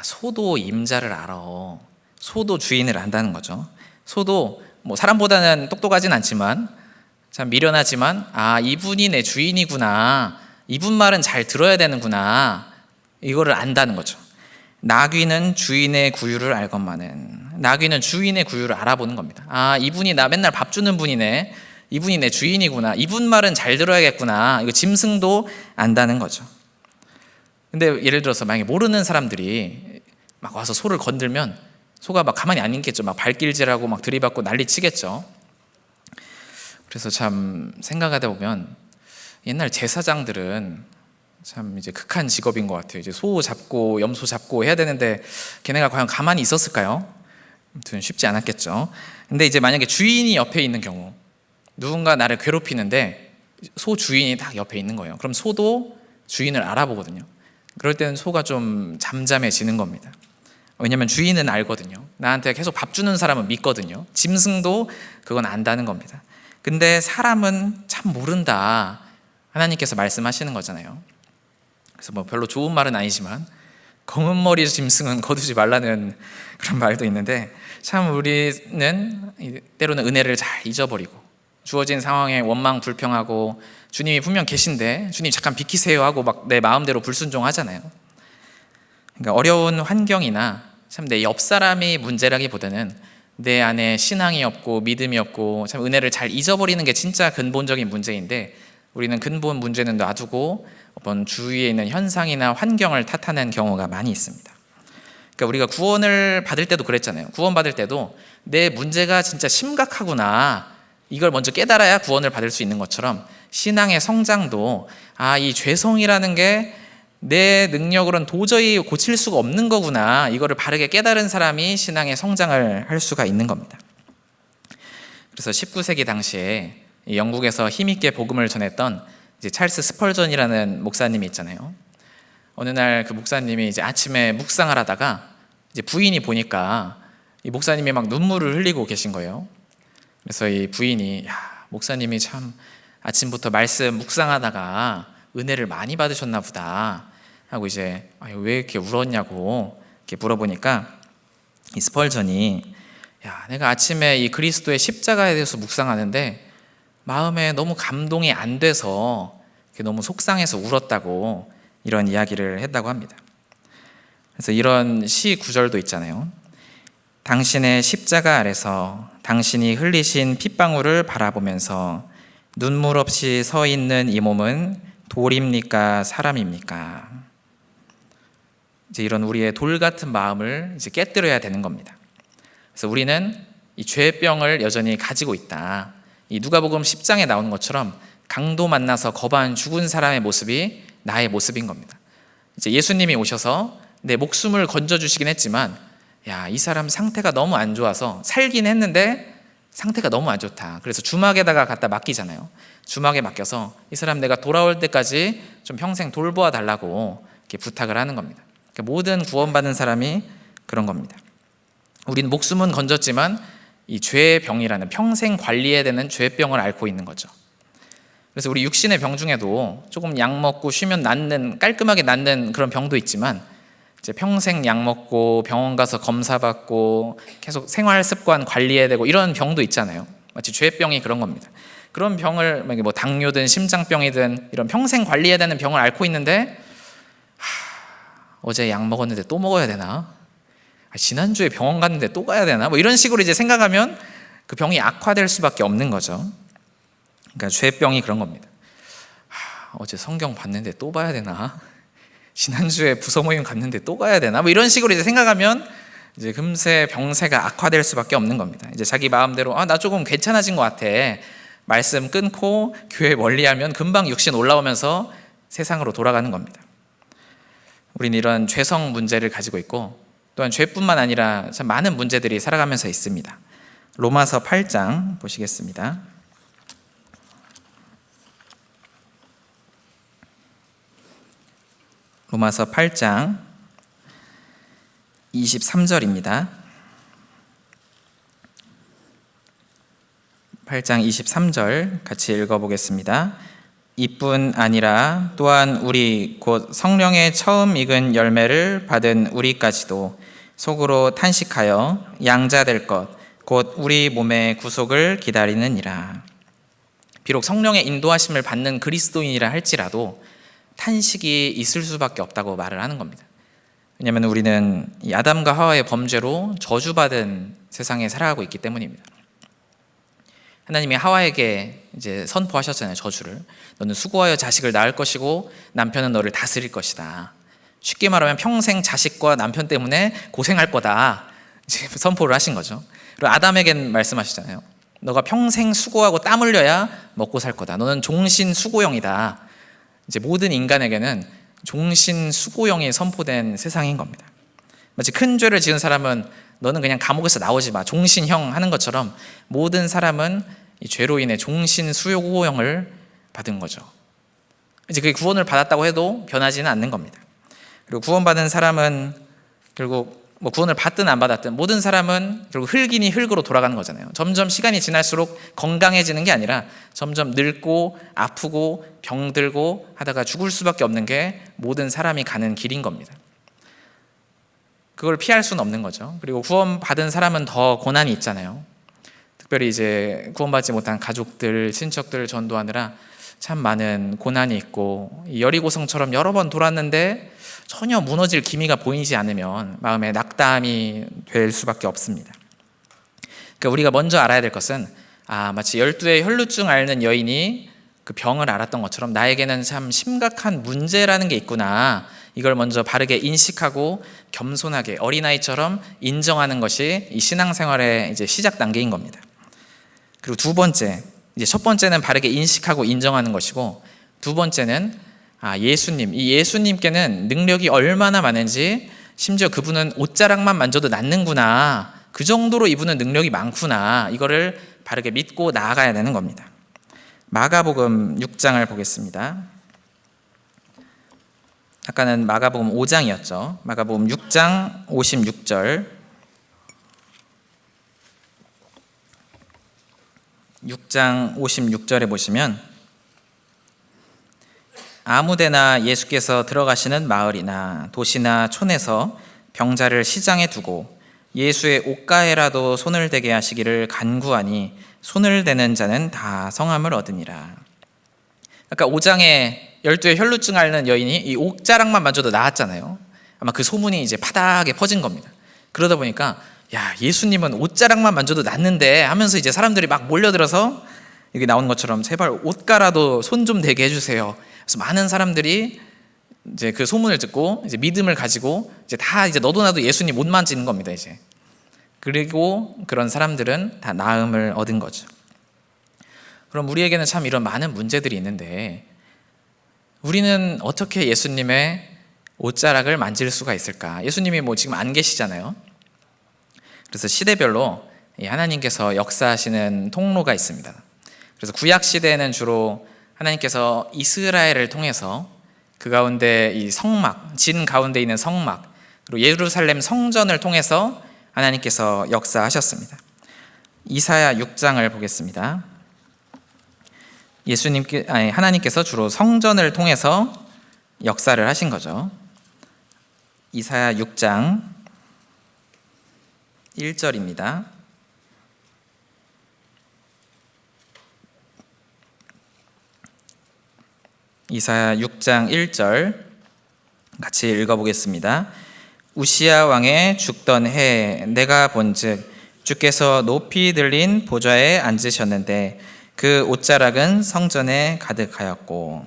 소도 임자를 알아, 소도 주인을 안다는 거죠. 소도 사람보다는 똑똑하진 않지만 참 미련하지만 이분이 내 주인이구나, 이분 말은 잘 들어야 되는구나, 이거를 안다는 거죠. 나귀는 주인의 구유를 알건만은, 나귀는 주인의 구유를 알아보는 겁니다. 이분이 나 맨날 밥 주는 분이네, 이분이 내 주인이구나, 이분 말은 잘 들어야겠구나, 이거 짐승도 안다는 거죠. 근데 예를 들어서 만약에 모르는 사람들이 막 와서 소를 건들면 소가 막 가만히 안 있겠죠. 막 발길질하고 막 들이받고 난리 치겠죠. 그래서 참 생각하다 보면 옛날 제사장들은 참 이제 극한 직업인 것 같아요. 이제 소 잡고 염소 잡고 해야 되는데 걔네가 과연 가만히 있었을까요? 아무튼 쉽지 않았겠죠. 근데 이제 만약에 주인이 옆에 있는 경우, 누군가 나를 괴롭히는데 소 주인이 딱 옆에 있는 거예요. 그럼 소도 주인을 알아보거든요. 그럴 때는 소가 좀 잠잠해지는 겁니다. 왜냐하면 주인은 알거든요. 나한테 계속 밥 주는 사람은 믿거든요. 짐승도 그건 안다는 겁니다. 근데 사람은 참 모른다, 하나님께서 말씀하시는 거잖아요. 그래서 별로 좋은 말은 아니지만 검은 머리 짐승은 거두지 말라는 그런 말도 있는데, 참 우리는 때로는 은혜를 잘 잊어버리고 주어진 상황에 원망 불평하고 주님이 분명 계신데 주님 잠깐 비키세요 하고 막 내 마음대로 불순종하잖아요. 그러니까 어려운 환경이나 참 내 옆 사람이 문제라기보다는 내 안에 신앙이 없고 믿음이 없고 참 은혜를 잘 잊어버리는 게 진짜 근본적인 문제인데, 우리는 근본 문제는 놔두고 어떤 주위에 있는 현상이나 환경을 탓하는 경우가 많이 있습니다. 그러니까 우리가 구원을 받을 때도 그랬잖아요. 구원 받을 때도 내 문제가 진짜 심각하구나, 이걸 먼저 깨달아야 구원을 받을 수 있는 것처럼 신앙의 성장도 이 죄성이라는 게 내 능력으로는 도저히 고칠 수가 없는 거구나, 이거를 바르게 깨달은 사람이 신앙의 성장을 할 수가 있는 겁니다. 그래서 19세기 당시에 영국에서 힘있게 복음을 전했던 이제 찰스 스펄전이라는 목사님이 있잖아요. 어느 날 그 목사님이 이제 아침에 묵상을 하다가 이제 부인이 보니까 이 목사님이 막 눈물을 흘리고 계신 거예요. 그래서 이 부인이, 야, 목사님이 참 아침부터 말씀 묵상하다가 은혜를 많이 받으셨나 보다 하고 이제 왜 이렇게 울었냐고 이렇게 물어보니까 이 스펄전이, 야, 내가 아침에 이 그리스도의 십자가에 대해서 묵상하는데 마음에 너무 감동이 안 돼서 너무 속상해서 울었다고 이런 이야기를 했다고 합니다. 그래서 이런 시 구절도 있잖아요. 당신의 십자가 아래서 당신이 흘리신 핏방울을 바라보면서 눈물 없이 서 있는 이 몸은 돌입니까 사람입니까? 이제 이런 우리의 돌 같은 마음을 이제 깨뜨려야 되는 겁니다. 그래서 우리는 이 죄병을 여전히 가지고 있다. 이 누가복음 10장에 나오는 것처럼 강도 만나서 거반 죽은 사람의 모습이 나의 모습인 겁니다. 이제 예수님이 오셔서 내 목숨을 건져주시긴 했지만, 야, 이 사람 상태가 너무 안 좋아서 살긴 했는데 상태가 너무 안 좋다. 그래서 주막에다가 갖다 맡기잖아요. 주막에 맡겨서 이 사람 내가 돌아올 때까지 좀 평생 돌보아 달라고 이렇게 부탁을 하는 겁니다. 그러니까 모든 구원받은 사람이 그런 겁니다. 우린 목숨은 건졌지만 이 죄의 병이라는 평생 관리해야 되는 죄병을 앓고 있는 거죠. 그래서 우리 육신의 병 중에도 조금 약 먹고 쉬면 낫는, 깔끔하게 낫는 그런 병도 있지만, 이제 평생 약 먹고 병원 가서 검사 받고 계속 생활 습관 관리해야 되고 이런 병도 있잖아요. 마치 죄병이 그런 겁니다. 그런 병을 뭐 당뇨든 심장병이든 이런 평생 관리해야 되는 병을 앓고 있는데, 어제 약 먹었는데 또 먹어야 되나? 지난주에 병원 갔는데 또 가야 되나? 뭐 이런 식으로 이제 생각하면 그 병이 악화될 수밖에 없는 거죠. 그러니까 죄병이 그런 겁니다. 어제 성경 봤는데 또 봐야 되나? 지난주에 부서 모임 갔는데 또 가야 되나? 뭐 이런 식으로 이제 생각하면 이제 금세 병세가 악화될 수밖에 없는 겁니다. 이제 자기 마음대로 나 조금 괜찮아진 것 같아. 말씀 끊고 교회 멀리하면 금방 육신 올라오면서 세상으로 돌아가는 겁니다. 우리는 이런 죄성 문제를 가지고 있고 또한 죄뿐만 아니라 참 많은 문제들이 살아가면서 있습니다. 로마서 8장 보시겠습니다. 로마서 8장 23절입니다. 8장 23절 같이 읽어보겠습니다. 이뿐 아니라 또한 우리 곧 성령의 처음 익은 열매를 받은 우리까지도 속으로 탄식하여 양자될 것 곧 우리 몸의 구속을 기다리느니라. 비록 성령의 인도하심을 받는 그리스도인이라 할지라도 탄식이 있을 수밖에 없다고 말을 하는 겁니다. 왜냐하면 우리는 이 아담과 하와의 범죄로 저주받은 세상에 살아가고 있기 때문입니다. 하나님이 하와에게 이제 선포하셨잖아요. 저주를. 너는 수고하여 자식을 낳을 것이고 남편은 너를 다스릴 것이다. 쉽게 말하면 평생 자식과 남편 때문에 고생할 거다. 이제 선포를 하신 거죠. 그리고 아담에겐 말씀하셨잖아요. 너가 평생 수고하고 땀 흘려야 먹고 살 거다. 너는 종신 수고형이다. 이제 모든 인간에게는 종신 수고형이 선포된 세상인 겁니다. 마치 큰 죄를 지은 사람은 너는 그냥 감옥에서 나오지 마, 종신형 하는 것처럼 모든 사람은 이 죄로 인해 종신 수고형을 받은 거죠. 이제 그게 구원을 받았다고 해도 변하지는 않는 겁니다. 그리고 구원받은 사람은 결국 뭐 구원을 받든 안 받았든 모든 사람은 결국 흙이니 흙으로 돌아가는 거잖아요. 점점 시간이 지날수록 건강해지는 게 아니라 점점 늙고 아프고 병들고 하다가 죽을 수밖에 없는 게 모든 사람이 가는 길인 겁니다. 그걸 피할 수는 없는 거죠. 그리고 구원받은 사람은 더 고난이 있잖아요. 특별히 이제 구원받지 못한 가족들, 친척들 전도하느라 참 많은 고난이 있고, 여리고성처럼 여러 번 돌았는데 전혀 무너질 기미가 보이지 않으면 마음에 낙담이 될 수밖에 없습니다. 그러니까 우리가 먼저 알아야 될 것은 마치 12의 혈루증 앓는 여인이 그 병을 알았던 것처럼 나에게는 참 심각한 문제라는 게 있구나. 이걸 먼저 바르게 인식하고 겸손하게 어린아이처럼 인정하는 것이 이 신앙생활의 이제 시작 단계인 겁니다. 그리고 두 번째, 이제 첫 번째는 바르게 인식하고 인정하는 것이고, 두 번째는 예수님, 이 예수님께는 능력이 얼마나 많은지, 심지어 그분은 옷자락만 만져도 낫는구나, 그 정도로 이분은 능력이 많구나, 이거를 바르게 믿고 나아가야 되는 겁니다. 마가복음 6장을 보겠습니다. 아까는 마가복음 5장이었죠. 마가복음 6장 56절. 6장 56절에 보시면 아무데나 예수께서 들어가시는 마을이나 도시나 촌에서 병자를 시장에 두고 예수의 옷가에라도 손을 대게 하시기를 간구하니 손을 대는 자는 다 성함을 얻으니라. 아까 5장에 12의 혈루증 앓는 여인이 이 옷자락만 만져도 나았잖아요. 아마 그 소문이 이제 바닥에 퍼진 겁니다. 그러다 보니까 야, 예수님은 옷자락만 만져도 낫는데 하면서 이제 사람들이 막 몰려들어서 여기 나오는 것처럼 제발 옷가라도 손 좀 대게 해주세요. 그래서 많은 사람들이 이제 그 소문을 듣고 이제 믿음을 가지고 이제 다 이제 너도 나도 예수님 옷 만지는 겁니다. 이제 그리고 그런 사람들은 다 나음을 얻은 거죠. 그럼 우리에게는 참 이런 많은 문제들이 있는데 우리는 어떻게 예수님의 옷자락을 만질 수가 있을까? 예수님이 뭐 지금 안 계시잖아요. 그래서 시대별로 하나님께서 역사하시는 통로가 있습니다. 그래서 구약 시대에는 주로 하나님께서 이스라엘을 통해서 그 가운데 이 성막, 진 가운데 있는 성막, 그리고 예루살렘 성전을 통해서 하나님께서 역사하셨습니다. 이사야 6장을 보겠습니다. 하나님께서 주로 성전을 통해서 역사를 하신 거죠. 이사야 6장 1절입니다. 이사야 6장 1절 같이 읽어보겠습니다. 우시야 왕의 죽던 해 내가 본즉 주께서 높이 들린 보좌에 앉으셨는데 그 옷자락은 성전에 가득하였고.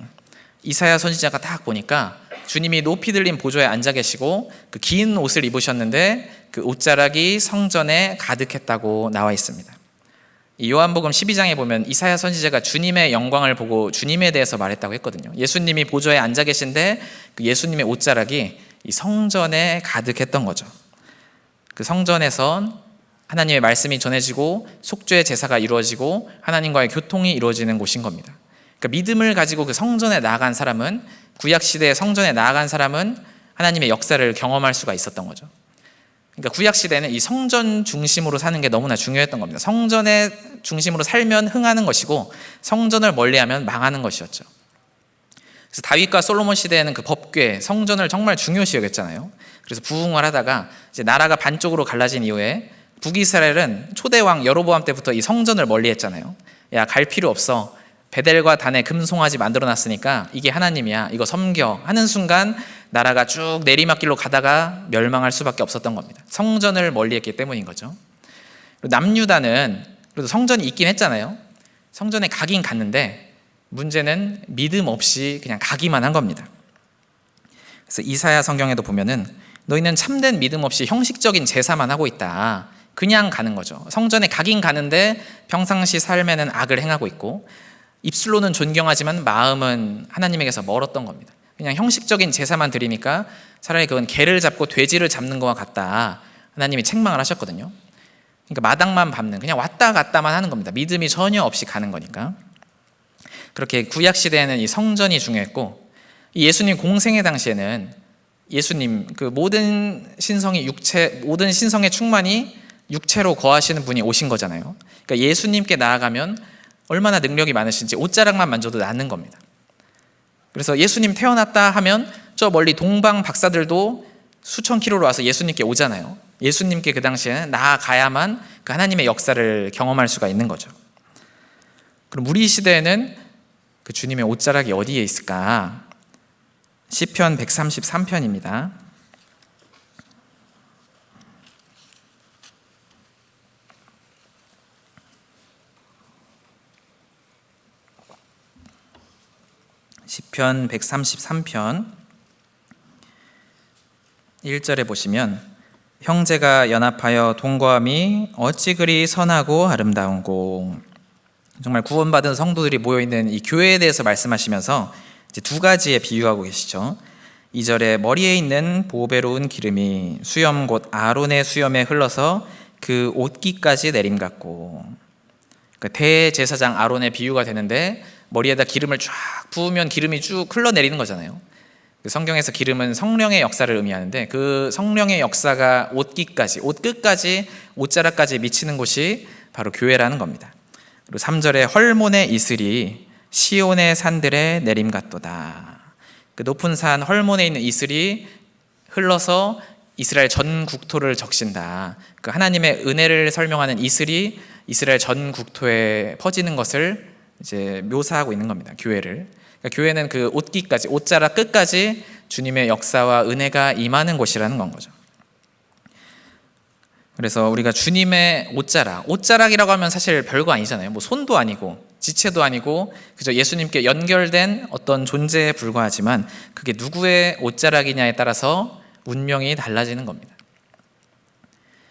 이사야 선지자가 딱 보니까 주님이 높이 들린 보좌에 앉아 계시고 그 긴 옷을 입으셨는데 그 옷자락이 성전에 가득했다고 나와 있습니다. 이 요한복음 12장에 보면 이사야 선지자가 주님의 영광을 보고 주님에 대해서 말했다고 했거든요. 예수님이 보좌에 앉아 계신데 그 예수님의 옷자락이 이 성전에 가득했던 거죠. 그 성전에선 하나님의 말씀이 전해지고 속죄의 제사가 이루어지고 하나님과의 교통이 이루어지는 곳인 겁니다. 그러니까 믿음을 가지고 그 성전에 나아간 사람은, 구약 시대의 성전에 나아간 사람은 하나님의 역사를 경험할 수가 있었던 거죠. 그러니까 구약 시대는 이 성전 중심으로 사는 게 너무나 중요했던 겁니다. 성전의 중심으로 살면 흥하는 것이고 성전을 멀리하면 망하는 것이었죠. 그래서 다윗과 솔로몬 시대에는 그 법궤, 성전을 정말 중요시 여겼잖아요. 그래서 부흥을 하다가 이제 나라가 반쪽으로 갈라진 이후에 북이스라엘은 초대왕 여로보암 때부터 이 성전을 멀리했잖아요. 야, 갈 필요 없어. 베델과 단에 금송아지 만들어놨으니까 이게 하나님이야. 이거 섬겨 하는 순간 나라가 쭉 내리막길로 가다가 멸망할 수밖에 없었던 겁니다. 성전을 멀리했기 때문인 거죠. 남유다는 그래도 성전이 있긴 했잖아요. 성전에 가긴 갔는데 문제는 믿음 없이 그냥 가기만 한 겁니다. 그래서 이사야 성경에도 보면은 너희는 참된 믿음 없이 형식적인 제사만 하고 있다. 그냥 가는 거죠. 성전에 가긴 가는데 평상시 삶에는 악을 행하고 있고 입술로는 존경하지만 마음은 하나님에게서 멀었던 겁니다. 그냥 형식적인 제사만 드리니까 차라리 그건 개를 잡고 돼지를 잡는 것과 같다. 하나님이 책망을 하셨거든요. 그러니까 마당만 밟는, 그냥 왔다 갔다만 하는 겁니다. 믿음이 전혀 없이 가는 거니까. 그렇게 구약 시대에는 이 성전이 중요했고, 이 예수님 공생의 당시에는 예수님 그 모든 신성의 충만이 육체로 거하시는 분이 오신 거잖아요. 그러니까 예수님께 나아가면 얼마나 능력이 많으신지 옷자락만 만져도 낫는 겁니다. 그래서 예수님 태어났다 하면 저 멀리 동방 박사들도 수천 킬로로 와서 예수님께 오잖아요. 예수님께 그 당시에는 나아가야만 그 하나님의 역사를 경험할 수가 있는 거죠. 그럼 우리 시대에는 그 주님의 옷자락이 어디에 있을까? 시편 133편입니다. 시편 133편 1절에 보시면 형제가 연합하여 동거함이 어찌 그리 선하고 아름다운고. 정말 구원받은 성도들이 모여있는 이 교회에 대해서 말씀하시면서 이제 두 가지의 비유하고 계시죠. 2절에 머리에 있는 보배로운 기름이 수염 곧 아론의 수염에 흘러서 그 옷깃까지 내림 같고. 그러니까 대제사장 아론의 비유가 되는데 머리에다 기름을 쫙 부으면 기름이 쭉 흘러내리는 거잖아요. 성경에서 기름은 성령의 역사를 의미하는데 그 성령의 역사가 옷 끝까지 옷자락까지 미치는 곳이 바로 교회라는 겁니다. 그리고 3절에 헐몬의 이슬이 시온의 산들에 내림 같도다. 그 높은 산 헐몬에 있는 이슬이 흘러서 이스라엘 전 국토를 적신다. 그 하나님의 은혜를 설명하는 이슬이 이스라엘 전 국토에 퍼지는 것을 이제 묘사하고 있는 겁니다. 교회를. 그러니까 교회는 그 옷자락 끝까지 주님의 역사와 은혜가 임하는 곳이라는 건 거죠. 그래서 우리가 주님의 옷자락이라고 하면 사실 별거 아니잖아요. 뭐 손도 아니고 지체도 아니고 그저 예수님께 연결된 어떤 존재에 불과하지만 그게 누구의 옷자락이냐에 따라서 운명이 달라지는 겁니다.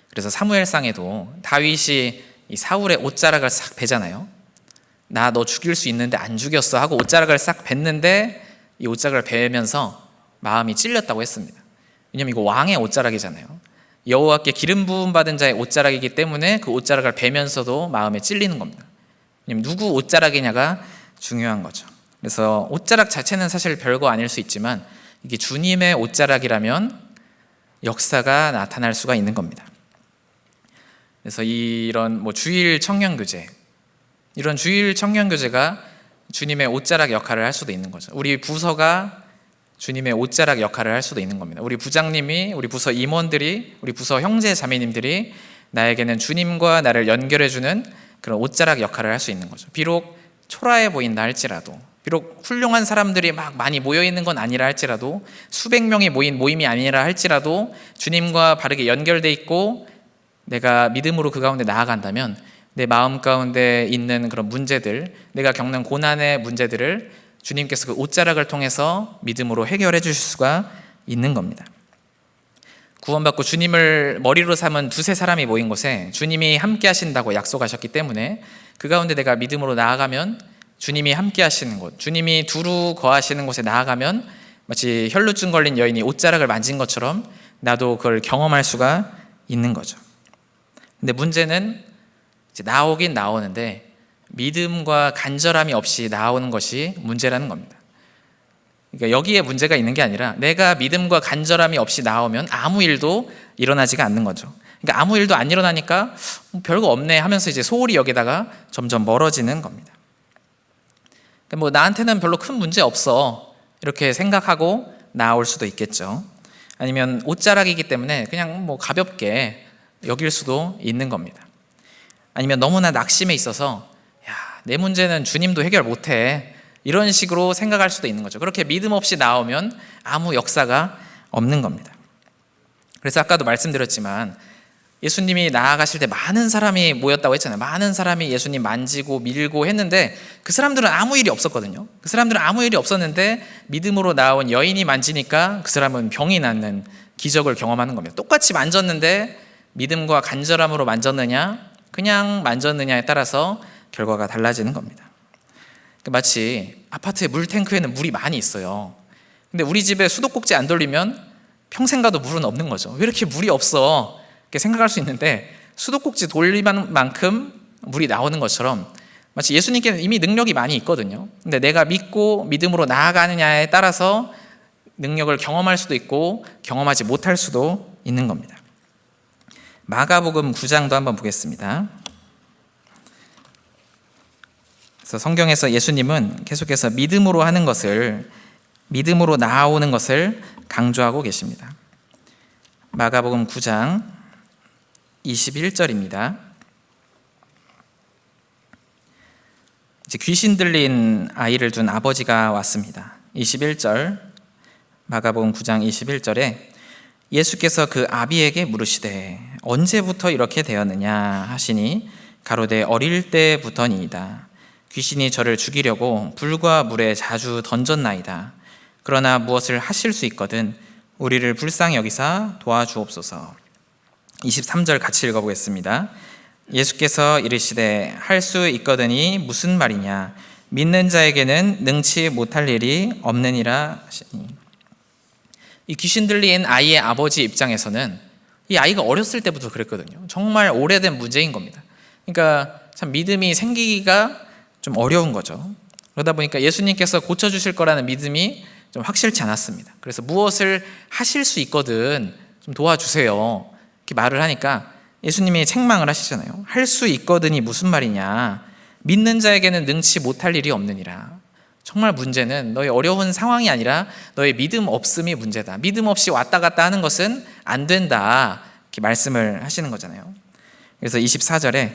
그래서 사무엘상에도 다윗이 이 사울의 옷자락을 싹 베잖아요. 나 너 죽일 수 있는데 안 죽였어 하고 옷자락을 싹 뱉는데 이 옷자락을 베면서 마음이 찔렸다고 했습니다. 왜냐하면 이거 왕의 옷자락이잖아요. 여호와께 기름 부음 받은 자의 옷자락이기 때문에 그 옷자락을 베면서도 마음에 찔리는 겁니다. 왜냐하면 누구 옷자락이냐가 중요한 거죠. 그래서 옷자락 자체는 사실 별거 아닐 수 있지만 이게 주님의 옷자락이라면 역사가 나타날 수가 있는 겁니다. 그래서 이런 주일 청년교제, 이런 주일 청년교제가 주님의 옷자락 역할을 할 수도 있는 거죠. 우리 부서가 주님의 옷자락 역할을 할 수도 있는 겁니다. 우리 부장님이, 우리 부서 임원들이, 우리 부서 형제 자매님들이 나에게는 주님과 나를 연결해주는 그런 옷자락 역할을 할 수 있는 거죠. 비록 초라해 보인다 할지라도, 비록 훌륭한 사람들이 막 많이 모여있는 건 아니라 할지라도, 수백 명이 모인 모임이 아니라 할지라도 주님과 바르게 연결돼 있고 내가 믿음으로 그 가운데 나아간다면 내 마음 가운데 있는 그런 문제들, 내가 겪는 고난의 문제들을 주님께서 그 옷자락을 통해서 믿음으로 해결해 주실 수가 있는 겁니다. 구원받고 주님을 머리로 삼은 두세 사람이 모인 곳에 주님이 함께 하신다고 약속하셨기 때문에 그 가운데 내가 믿음으로 나아가면 주님이 함께 하시는 곳, 주님이 두루 거하시는 곳에 나아가면 마치 혈루증 걸린 여인이 옷자락을 만진 것처럼 나도 그걸 경험할 수가 있는 거죠. 근데 문제는 이제 나오긴 나오는데 믿음과 간절함이 없이 나오는 것이 문제라는 겁니다. 그러니까 여기에 문제가 있는 게 아니라 내가 믿음과 간절함이 없이 나오면 아무 일도 일어나지가 않는 거죠. 그러니까 아무 일도 안 일어나니까 별거 없네 하면서 이제 소홀히 여기다가 점점 멀어지는 겁니다. 그러니까 나한테는 별로 큰 문제 없어 이렇게 생각하고 나올 수도 있겠죠. 아니면 옷자락이기 때문에 그냥 가볍게 여길 수도 있는 겁니다. 아니면 너무나 낙심에 있어서 내 문제는 주님도 해결 못해 이런 식으로 생각할 수도 있는 거죠. 그렇게 믿음 없이 나오면 아무 역사가 없는 겁니다. 그래서 아까도 말씀드렸지만 예수님이 나아가실 때 많은 사람이 모였다고 했잖아요. 많은 사람이 예수님 만지고 밀고 했는데 그 사람들은 아무 일이 없었거든요. 그 사람들은 아무 일이 없었는데 믿음으로 나온 여인이 만지니까 그 사람은 병이 낫는 기적을 경험하는 겁니다. 똑같이 만졌는데 믿음과 간절함으로 만졌느냐 그냥 만졌느냐에 따라서 결과가 달라지는 겁니다. 마치 아파트의 물탱크에는 물이 많이 있어요. 근데 우리 집에 수도꼭지 안 돌리면 평생 가도 물은 없는 거죠. 왜 이렇게 물이 없어? 이렇게 생각할 수 있는데 수도꼭지 돌리는 만큼 물이 나오는 것처럼 마치 예수님께는 이미 능력이 많이 있거든요. 근데 내가 믿고 믿음으로 나아가느냐에 따라서 능력을 경험할 수도 있고 경험하지 못할 수도 있는 겁니다. 마가복음 9장도 한번 보겠습니다. 그래서 성경에서 예수님은 계속해서 믿음으로 하는 것을, 믿음으로 나아오는 것을 강조하고 계십니다. 마가복음 9장 21절입니다. 이제 귀신 들린 아이를 둔 아버지가 왔습니다. 21절, 마가복음 9장 21절에 예수께서 그 아비에게 물으시되 언제부터 이렇게 되었느냐 하시니 가로되 어릴 때부터니이다. 귀신이 저를 죽이려고 불과 물에 자주 던졌나이다. 그러나 무엇을 하실 수 있거든 우리를 불쌍히 여기사 도와주옵소서. 23절 같이 읽어보겠습니다. 예수께서 이르시되 할 수 있거든이 무슨 말이냐 믿는 자에게는 능치 못할 일이 없느니라 하시니. 이 귀신 들린 아이의 아버지 입장에서는 이 아이가 어렸을 때부터 그랬거든요. 정말 오래된 문제인 겁니다. 그러니까 참 믿음이 생기기가 좀 어려운 거죠. 그러다 보니까 예수님께서 고쳐주실 거라는 믿음이 좀 확실치 않았습니다. 그래서 무엇을 하실 수 있거든 좀 도와주세요 이렇게 말을 하니까 예수님이 책망을 하시잖아요. 할 수 있거든이 무슨 말이냐, 믿는 자에게는 능치 못할 일이 없느니라. 정말 문제는 너의 어려운 상황이 아니라 너의 믿음 없음이 문제다. 믿음 없이 왔다 갔다 하는 것은 안 된다 이렇게 말씀을 하시는 거잖아요. 그래서 24절에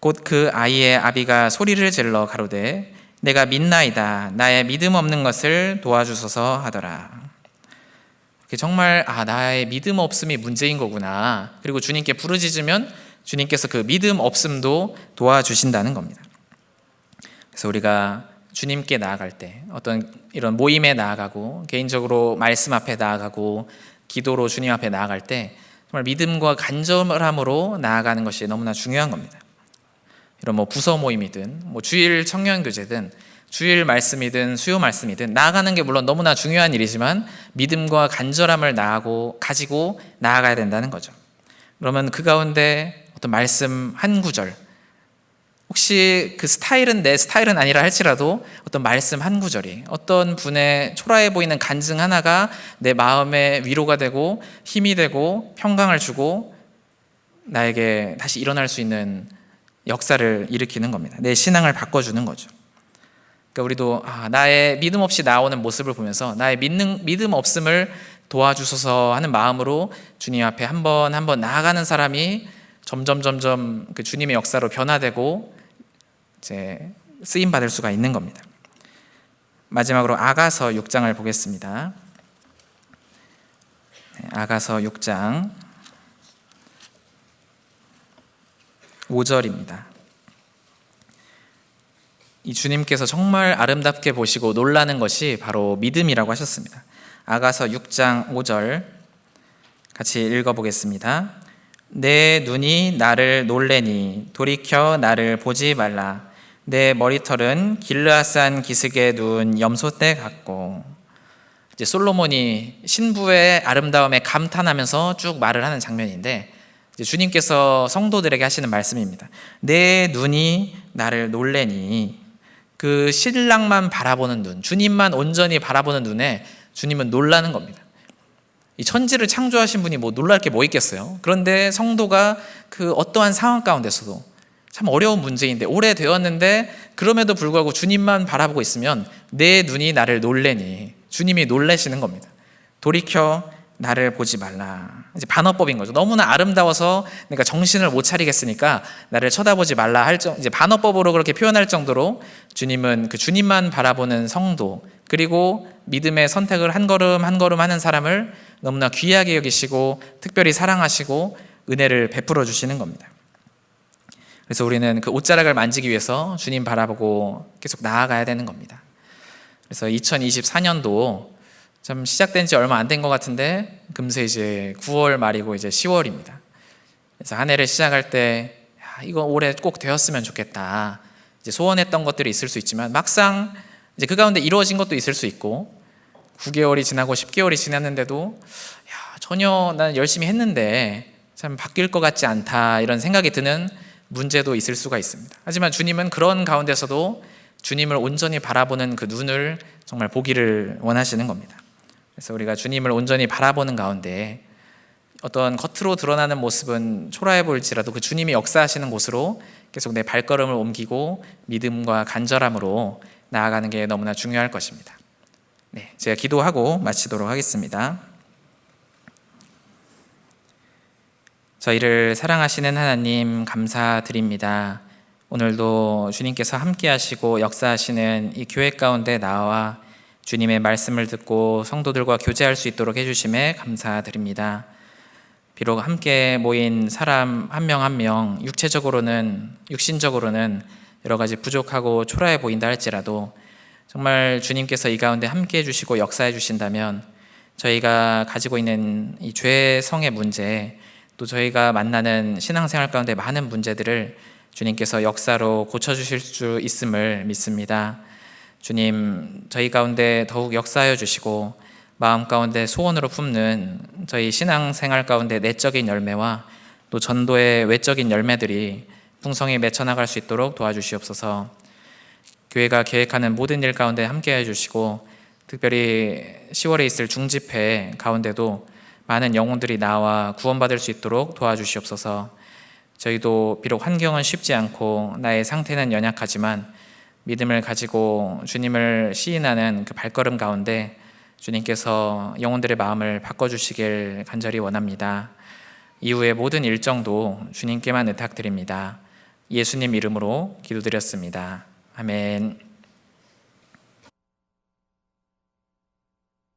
곧 그 아이의 아비가 소리를 질러 가로되 내가 믿나이다 나의 믿음 없는 것을 도와주소서 하더라. 정말 나의 믿음 없음이 문제인 거구나. 그리고 주님께 부르짖으면 주님께서 그 믿음 없음도 도와주신다는 겁니다. 그래서 우리가 주님께 나아갈 때, 어떤 이런 모임에 나아가고 개인적으로 말씀 앞에 나아가고 기도로 주님 앞에 나아갈 때 정말 믿음과 간절함으로 나아가는 것이 너무나 중요한 겁니다. 이런 부서 모임이든 주일 청년교제든 주일 말씀이든 수요 말씀이든 나아가는 게 물론 너무나 중요한 일이지만 믿음과 간절함을 가지고 나아가야 된다는 거죠. 그러면 그 가운데 어떤 말씀 한 구절, 혹시 그 스타일은 내 스타일은 아니라 할지라도 어떤 말씀 한 구절이, 어떤 분의 초라해 보이는 간증 하나가 내 마음에 위로가 되고 힘이 되고 평강을 주고 나에게 다시 일어날 수 있는 역사를 일으키는 겁니다. 내 신앙을 바꿔주는 거죠. 그러니까 우리도 나의 믿음 없이 나오는 모습을 보면서 나의 믿음 없음을 도와주소서 하는 마음으로 주님 앞에 한 번 나아가는 사람이 점점 그 주님의 역사로 변화되고 이제 쓰임 받을 수가 있는 겁니다. 마지막으로 아가서 6장을 보겠습니다. 아가서 6장 5절입니다. 이 주님께서 정말 아름답게 보시고 놀라는 것이 바로 믿음이라고 하셨습니다. 아가서 6장 5절 같이 읽어보겠습니다. 내 눈이 나를 놀래니 돌이켜 나를 보지 말라. 내 머리털은 길르앗산 기슭에 누운 염소떼 같고. 이제 솔로몬이 신부의 아름다움에 감탄하면서 쭉 말을 하는 장면인데 이제 주님께서 성도들에게 하시는 말씀입니다. 내 눈이 나를 놀래니, 그 신랑만 바라보는 눈, 주님만 온전히 바라보는 눈에 주님은 놀라는 겁니다. 이 천지를 창조하신 분이 놀랄 게 뭐 있겠어요? 그런데 성도가 그 어떠한 상황 가운데서도 참 어려운 문제인데 오래되었는데 그럼에도 불구하고 주님만 바라보고 있으면 내 눈이 나를 놀래니 주님이 놀라시는 겁니다. 돌이켜 나를 보지 말라. 이제 반어법인 거죠. 너무나 아름다워서 내가 정신을 못 차리겠으니까 나를 쳐다보지 말라 이제 반어법으로 그렇게 표현할 정도로 주님은 그 주님만 바라보는 성도, 그리고 믿음의 선택을 한 걸음 한 걸음 하는 사람을 너무나 귀하게 여기시고 특별히 사랑하시고 은혜를 베풀어 주시는 겁니다. 그래서 우리는 그 옷자락을 만지기 위해서 주님 바라보고 계속 나아가야 되는 겁니다. 그래서 2024년도 참 시작된 지 얼마 안 된 것 같은데 금세 이제 9월 말이고 이제 10월입니다. 그래서 한 해를 시작할 때 이거 올해 꼭 되었으면 좋겠다, 이제 소원했던 것들이 있을 수 있지만 막상 이제 그 가운데 이루어진 것도 있을 수 있고 9개월이 지나고 10개월이 지났는데도 전혀 난 열심히 했는데 참 바뀔 것 같지 않다, 이런 생각이 드는 문제도 있을 수가 있습니다. 하지만 주님은 그런 가운데서도 주님을 온전히 바라보는 그 눈을 정말 보기를 원하시는 겁니다. 그래서 우리가 주님을 온전히 바라보는 가운데 어떤 겉으로 드러나는 모습은 초라해 보일지라도 그 주님이 역사하시는 곳으로 계속 내 발걸음을 옮기고 믿음과 간절함으로 나아가는 게 너무나 중요할 것입니다. 네, 제가 기도하고 마치도록 하겠습니다. 저희를 사랑하시는 하나님 감사드립니다. 오늘도 주님께서 함께 하시고 역사하시는 이 교회 가운데 나와 주님의 말씀을 듣고 성도들과 교제할 수 있도록 해주심에 감사드립니다. 비록 함께 모인 사람 한 명 한 명 육신적으로는 여러 가지 부족하고 초라해 보인다 할지라도 정말 주님께서 이 가운데 함께 해주시고 역사해 주신다면 저희가 가지고 있는 이 죄성의 문제, 또 저희가 만나는 신앙생활 가운데 많은 문제들을 주님께서 역사로 고쳐주실 수 있음을 믿습니다. 주님, 저희 가운데 더욱 역사하여 주시고 마음 가운데 소원으로 품는 저희 신앙생활 가운데 내적인 열매와 또 전도의 외적인 열매들이 풍성히 맺혀나갈 수 있도록 도와주시옵소서. 교회가 계획하는 모든 일 가운데 함께해 주시고 특별히 10월에 있을 중집회 가운데도 많은 영혼들이 나와 구원받을 수 있도록 도와주시옵소서. 저희도 비록 환경은 쉽지 않고 나의 상태는 연약하지만 믿음을 가지고 주님을 시인하는 그 발걸음 가운데 주님께서 영혼들의 마음을 바꿔주시길 간절히 원합니다. 이후의 모든 일정도 주님께만 의탁드립니다. 예수님 이름으로 기도드렸습니다. 아멘.